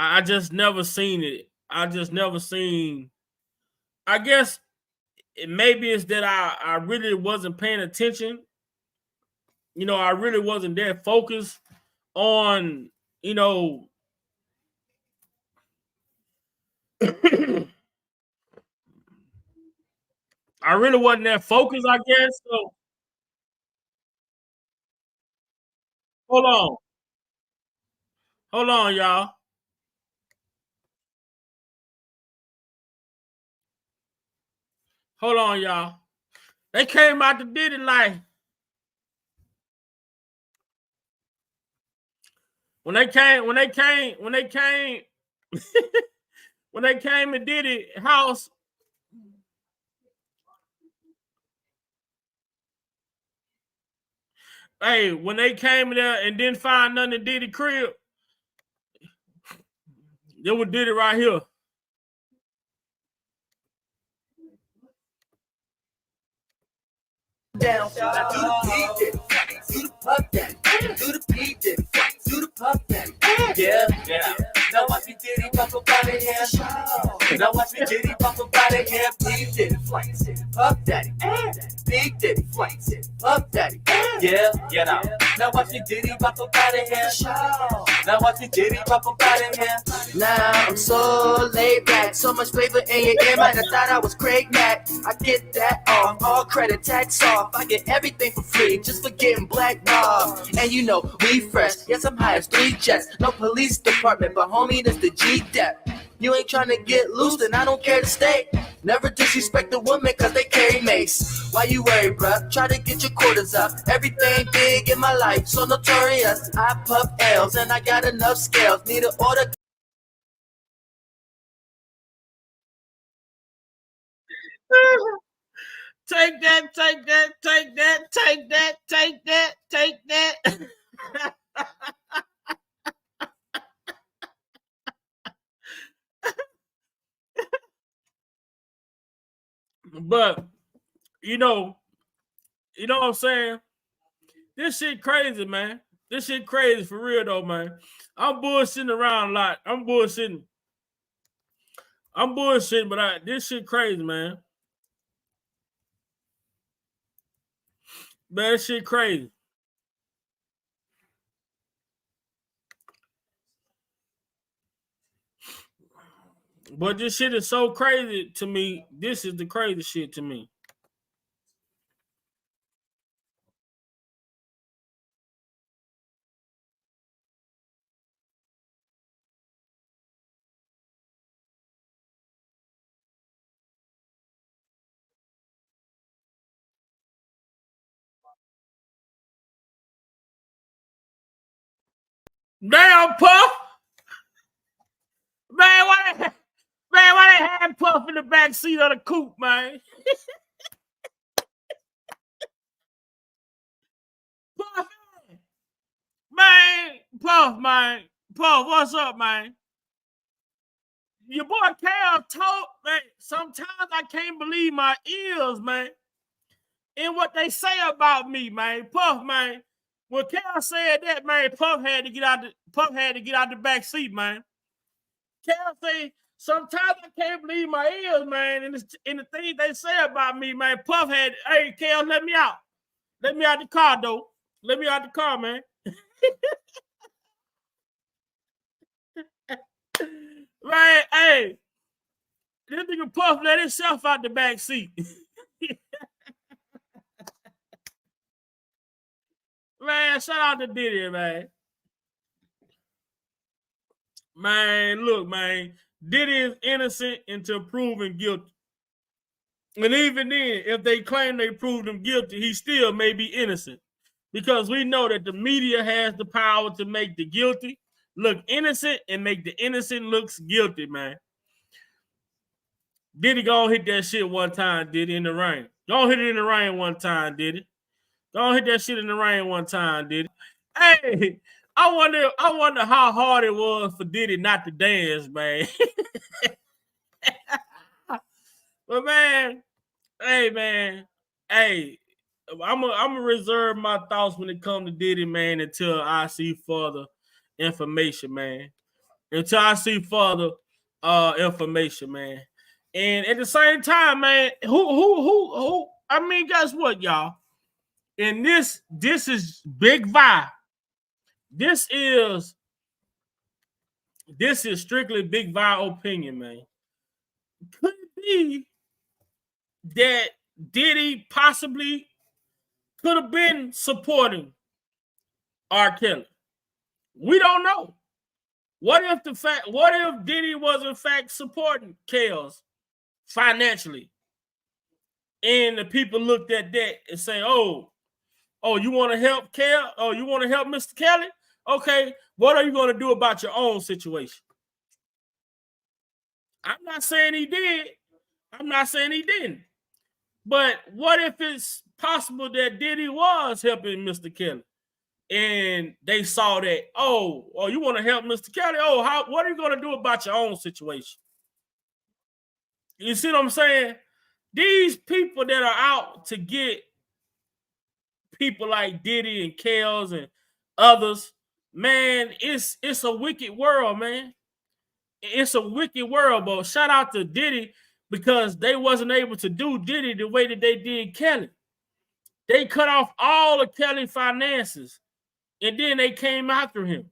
I just never seen it. I just never seen. I guess maybe it's that I really wasn't paying attention. You know, I really wasn't that focused on, you know, I really wasn't that focused, I guess. So hold on. Hold on, y'all. Hold on, y'all. They came out to Diddy like when they came when they came to Diddy house. Hey, when they came there and didn't find nothing in Diddy crib, they would Diddy right here. Down, do the P Diddy, do the Puff Daddy, do the P Diddy, do the Puff Daddy. Yeah. Now watch me Diddy pop up out of here. Now watch me Diddy pop up out of here. P Diddy flex, Puff Daddy, P Diddy flex, Puff Daddy. Yeah. Now watch me Diddy pop up out of here. Now watch me Diddy pop up out of here. Now I'm so laid back, so much flavor in your ear. Might have thought I was Craig Mack. I get that off, all credit tax off. I get everything for free, just for getting black dog. And you know, we fresh, yes I'm high as 3 jets. No police department, but homie, this the G-Dep. You ain't trying to get loose, then I don't care to stay. Never disrespect the woman, cause they carry mace. Why you worry, bruh? Try to get your quarters up. Everything big in my life, so notorious. I puff L's, and I got enough scales. Need an order. Take that, take that, take that, take that, take that, take that. But you know what I'm saying? This shit crazy, man. This shit crazy for real though, man. I'm bullshitting around a lot. I'm bullshitting, but this shit crazy, man. Man, this shit crazy. But this shit is so crazy to me. This is the crazy shit to me. Damn, Puff. Man, why they had Puff in the back seat of the coupe, man? Puff, man. Puff, what's up, man? Your boy Cal told, man, sometimes I can't believe my ears, man, and what they say about me, man. Puff, man. When Cal said that, man, Puff had to get out the back seat, man. Cal say, sometimes I can't believe my ears, man, and the things they say about me, man. Puff had, hey, Cal, let me out. Let me out the car, though. Let me out the car, man. Man, hey, this nigga Puff let himself out the back seat. Man, shout out to Diddy, man. Man, look, man, Diddy is innocent until proven guilty. And even then, if they claim they proved him guilty, he still may be innocent. Because we know that the media has the power to make the guilty look innocent and make the innocent looks guilty, man. Diddy go hit that shit one time, Diddy, in the rain. Go hit it in the rain one time, Diddy. Go hit that shit in the rain one time, Diddy. Hey, I wonder how hard it was for Diddy not to dance, man. But man, hey, I'm gonna reserve my thoughts when it comes to Diddy, man, until I see further information, man. Until I see further information, man. And at the same time, man, who? I mean, guess what, y'all? And this is Big Vi. This is strictly Big Vi opinion, man. Could it be that Diddy possibly could have been supporting R. Kelly? We don't know. What if Diddy was in fact supporting Kells financially? And the people looked at that and say, oh, you want to help Kel? Oh, you want to help Mr. Kelly? Okay, what are you going to do about your own situation? I'm not saying he did. I'm not saying he didn't. But what if it's possible that Diddy was helping Mr. Kelly? And they saw that, oh, you want to help Mr. Kelly? Oh, what are you going to do about your own situation? You see what I'm saying? These people that are out to get people like Diddy and Kells and others, man, it's a wicked world, man. It's a wicked world, but shout out to Diddy because they wasn't able to do Diddy the way that they did Kelly. They cut off all of Kelly finances, and then they came after him.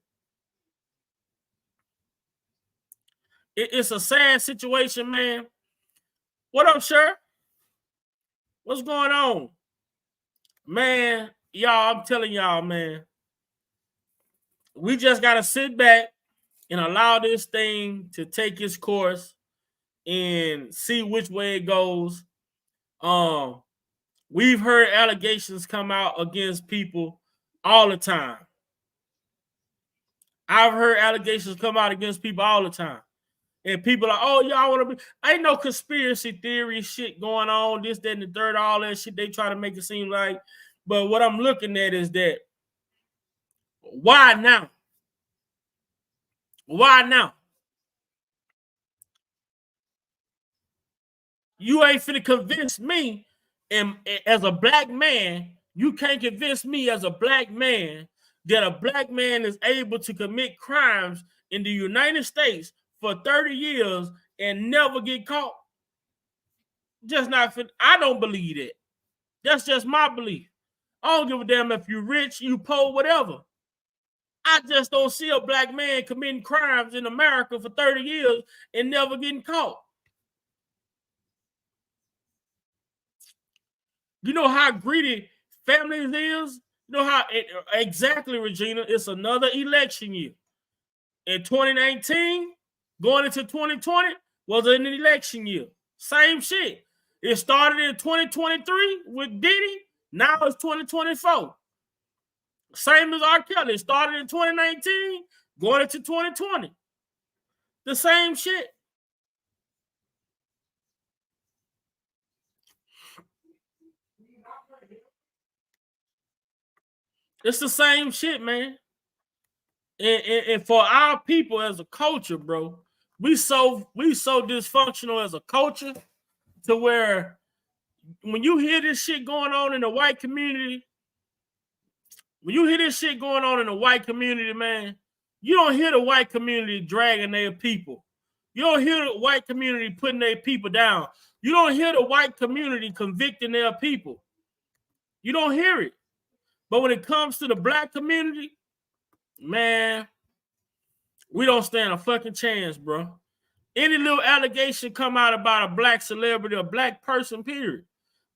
It's a sad situation, man. What up, Sher? What's going on? Man, y'all, I'm telling y'all, man, we just got to sit back and allow this thing to take its course and see which way it goes. We've heard allegations come out against people all the time. I've heard allegations come out against people all the time. And people are, oh, y'all want to be, ain't no conspiracy theory shit going on, this, that, and the third, all that shit they try to make it seem like. But what I'm looking at is that, why now? Why now? You ain't finna convince me, and as a black man, you can't convince me as a black man that a black man is able to commit crimes in the United States for 30 years and never get caught. Just not fit. I don't believe that. That's just my belief. I don't give a damn if you're rich, you poor, whatever. I just don't see a black man committing crimes in America for 30 years and never getting caught. You know how greedy families is? You know how exactly, Regina, it's another election year. In 2019, going into 2020, was an election year. Same shit. It started in 2023 with Diddy. Now it's 2024. Same as R. Kelly. It started in 2019, going into 2020. The same shit. It's the same shit, man. And for our people as a culture, bro, we so dysfunctional as a culture to where when you hear this shit going on in the white community, man, you don't hear the white community dragging their people. You don't hear the white community putting their people down. You don't hear the white community convicting their people. You don't hear it. But when it comes to the black community, man, we don't stand a fucking chance, bro. Any little allegation come out about a black celebrity or black person, period.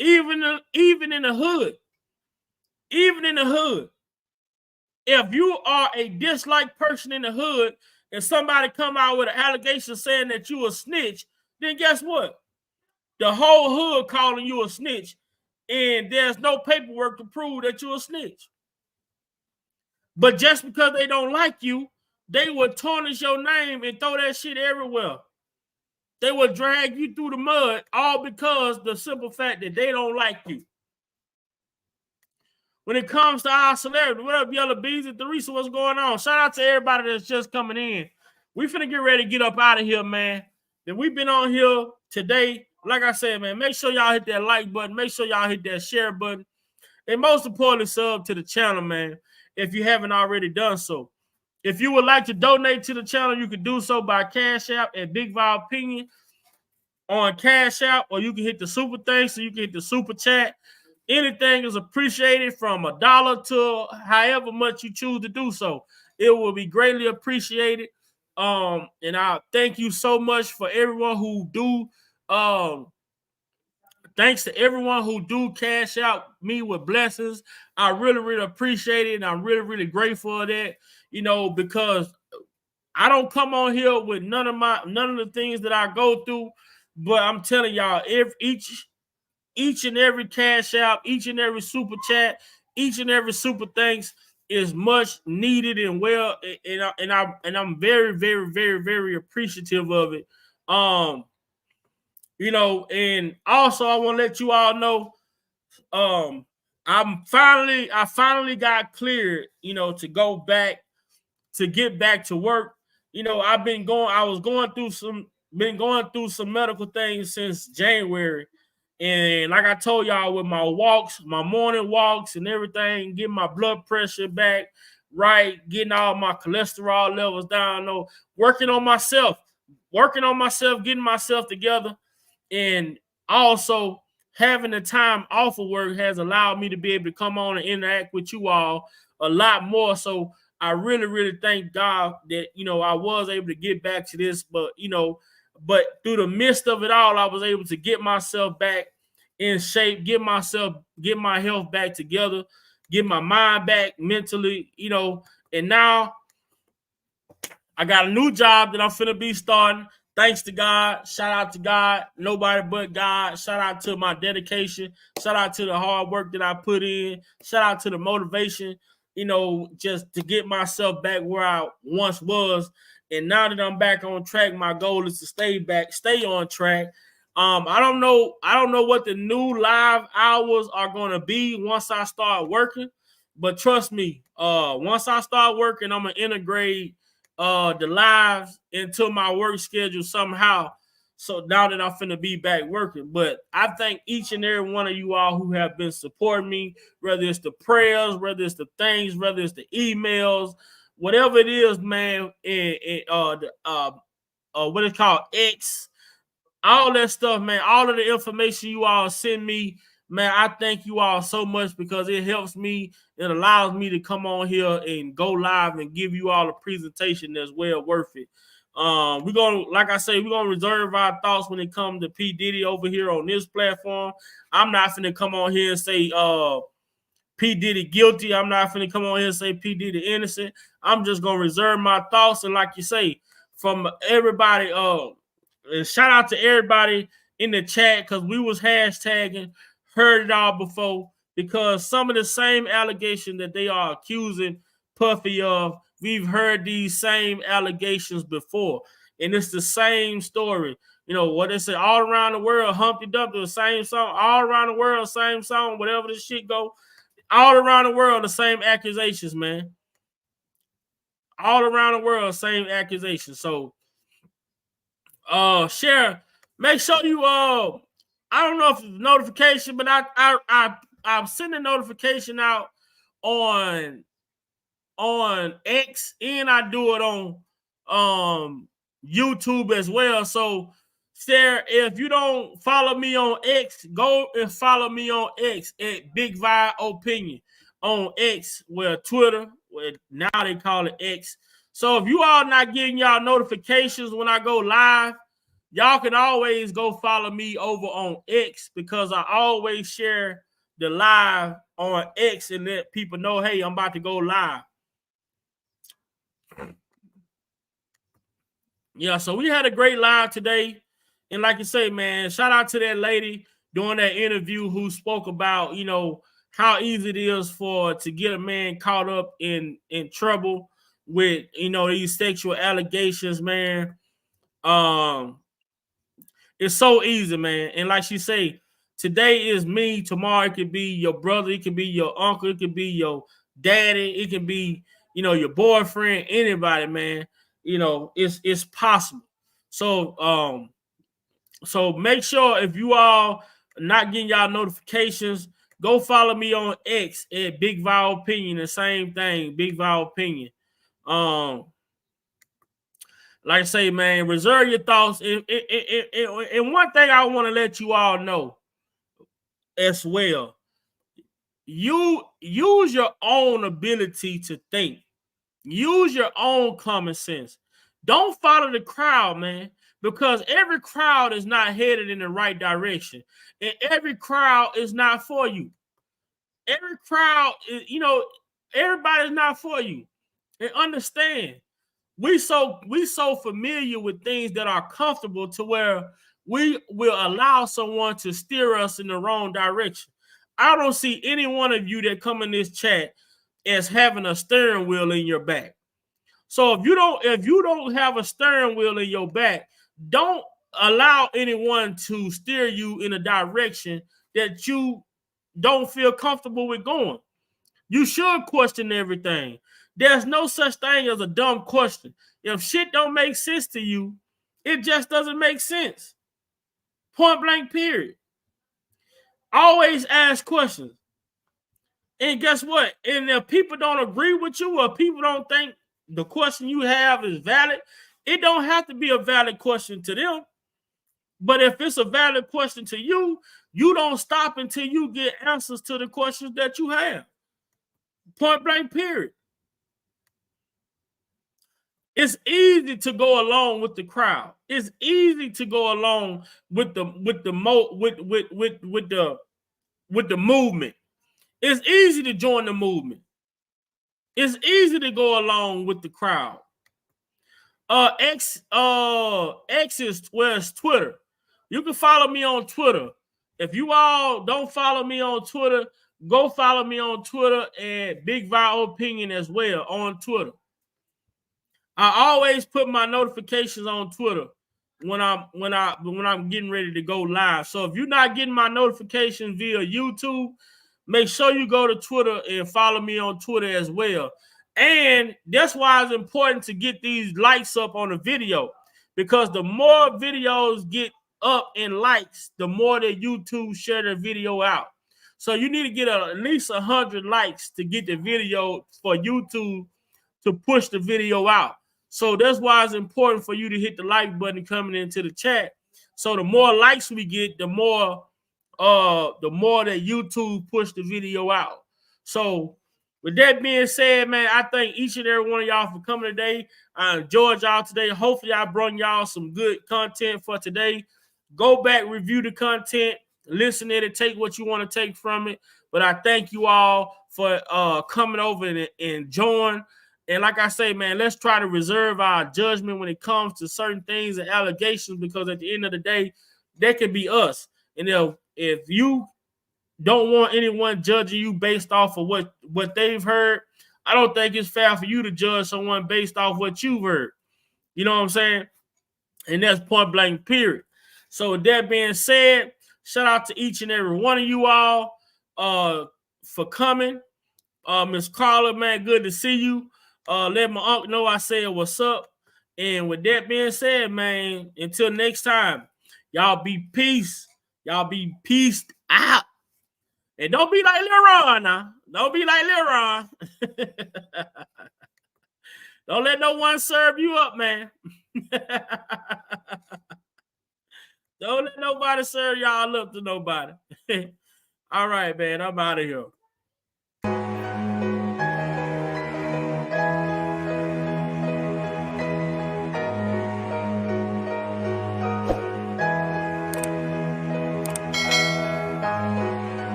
Even in the hood. If you are a disliked person in the hood and somebody come out with an allegation saying that you a snitch, then guess what? The whole hood calling you a snitch, and there's no paperwork to prove that you're a snitch. But just because they don't like you, they will tarnish your name and throw that shit everywhere. They will drag you through the mud, all because the simple fact that they don't like you. When it comes to our celebrity, what up, Yellow Bees and Theresa, what's going on? Shout out to everybody that's just coming in. We finna get ready to get up out of here, man. Then we've been on here today. Like I said, man, make sure y'all hit that like button. Make sure y'all hit that share button. And most importantly, sub to the channel, man, if you haven't already done so. If you would like to donate to the channel, you can do so by Cash App at Big Val Opinion on Cash App, or you can hit the super thing, so you can hit the super chat. Anything is appreciated from $1 to however much you choose to do so. It will be greatly appreciated. And I thank you so much for everyone who do. Thanks to everyone who do cash out me with blessings. I really, really appreciate it, and I'm really, really grateful for that. You know, because I don't come on here with none of the things that I go through, but I'm telling y'all, each and every cash out, each and every super chat, each and every super thanks is much needed and well, and I'm very, very, very, very appreciative of it. You know, and also I want to let you all know, I finally got cleared, you know, to get back to work. You know, been going through some medical things since January. And like I told y'all, with my walks, my morning walks and everything, getting my blood pressure back right, getting all my cholesterol levels down, working on myself, getting myself together. And also having the time off of work has allowed me to be able to come on and interact with you all a lot more. So I really, really thank God that, you know, I was able to get back to this, but through the midst of it all, I was able to get myself back in shape, get my health back together, get my mind back mentally, you know, and now I got a new job that I'm finna be starting. Thanks to God. Shout out to God. Nobody but God. Shout out to my dedication. Shout out to the hard work that I put in. Shout out to the motivation, you know, just to get myself back where I once was. And now that I'm back on track, my goal is to stay on track. I don't know what the new live hours are going to be once I start working, but trust me, once I start working, I'm going to integrate the lives into my work schedule somehow. So now that I'm finna be back working, but I thank each and every one of you all who have been supporting me, whether it's the prayers, whether it's the things, whether it's the emails, whatever it is, man. What it's called, X, all that stuff, man. All of the information you all send me, man, I thank you all so much because it helps me. It allows me to come on here and go live and give you all a presentation that's well worth it. We're gonna reserve our thoughts when it comes to P. Diddy over here on this platform. I'm not finna come on here and say P. Diddy guilty. I'm not finna come on here and say P. Diddy innocent. I'm just gonna reserve my thoughts, and like you say, from everybody, and shout out to everybody in the chat, because we was hashtagging, heard it all before. because some of the same allegations that they are accusing Puffy of, we've heard these same allegations before. And it's the same story. You know, what they say, all around the world, Humpty Dumpty, the same song, all around the world, same song, whatever this shit go, all around the world, the same accusations, man. All around the world, same accusations. So, share, make sure you, I don't know if it's notification, but I'm sending a notification out on X, and I do it on YouTube as well. So share, if you don't follow me on X, go and follow me on X at Big Vi Opinion on X, where Twitter, where now they call it X. So if you all not getting y'all notifications when I go live, y'all can always go follow me over on X, because I always share the live on X and let people know, hey, I'm about to go live. Yeah, so we had a great live today. And like you say, man, shout out to that lady doing that interview who spoke about, you know, how easy it is to get a man caught up in trouble with, you know, these sexual allegations, man. It's so easy, man. And like she say, today is me, tomorrow it could be your brother, it could be your uncle, it could be your daddy, it can be, you know, your boyfriend, anybody, man. You know, it's possible. So so make sure, if you all not getting y'all notifications, go follow me on X at Big Vi Opinion. The same thing, Big Vi Opinion. Like I say, man, reserve your thoughts. And one thing I want to let you all know as well, you use your own ability to think. Use your own common sense. Don't follow the crowd, man, because every crowd is not headed in the right direction. And every crowd is not for you. Every crowd is, you know, everybody's not for you. And understand, we so familiar with things that are comfortable to where we will allow someone to steer us in the wrong direction. I don't see any one of you that come in this chat as having a steering wheel in your back. So if you don't have a steering wheel in your back, don't allow anyone to steer you in a direction that you don't feel comfortable with going. You should question everything. There's no such thing as a dumb question. If shit don't make sense to you, it just doesn't make sense. Point blank, period. Always ask questions. And guess what? And if people don't agree with you, or people don't think the question you have is valid, it don't have to be a valid question to them. But if it's a valid question to you, you don't stop until you get answers to the questions that you have. Point blank, period. It's easy to go along with the crowd. It's easy to go along with the movement. It's easy to join the movement. It's easy to go along with the crowd. X is Twitter. You can follow me on Twitter. If you all don't follow me on Twitter, go follow me on Twitter at Big Vi Opinion as well on Twitter. I always put my notifications on Twitter when I'm getting ready to go live. So if you're not getting my notifications via YouTube, make sure you go to Twitter and follow me on Twitter as well. And that's why it's important to get these likes up on the video, because the more videos get up in likes, the more that YouTube share the video out. So you need to get at least 100 likes to get the video for YouTube to push the video out. So that's why it's important for you to hit the like button coming into the chat. So the more likes we get, the more that YouTube push the video out. So with that being said, man, I thank each and every one of y'all for coming today. I enjoyed y'all today. Hopefully I brought y'all some good content for today. Go back, review the content, listen to it, take what you want to take from it. But I thank you all for coming over and join. And like I say, man, let's try to reserve our judgment when it comes to certain things and allegations, because at the end of the day, that could be us. And if you don't want anyone judging you based off of what they've heard. I don't think it's fair for you to judge someone based off what you've heard. You know what I'm saying? And that's point blank, period. So with that being said, shout out to each and every one of you all for coming. Miss Carla, man, good to see you. Let my uncle know I said what's up. And with that being said, man, until next time, y'all be peace. Y'all be peaced out. And don't be like Lil Rod now. Don't be like Lil Rod. Don't let no one serve you up, man. Don't let nobody serve y'all up to nobody. All right, man. I'm out of here.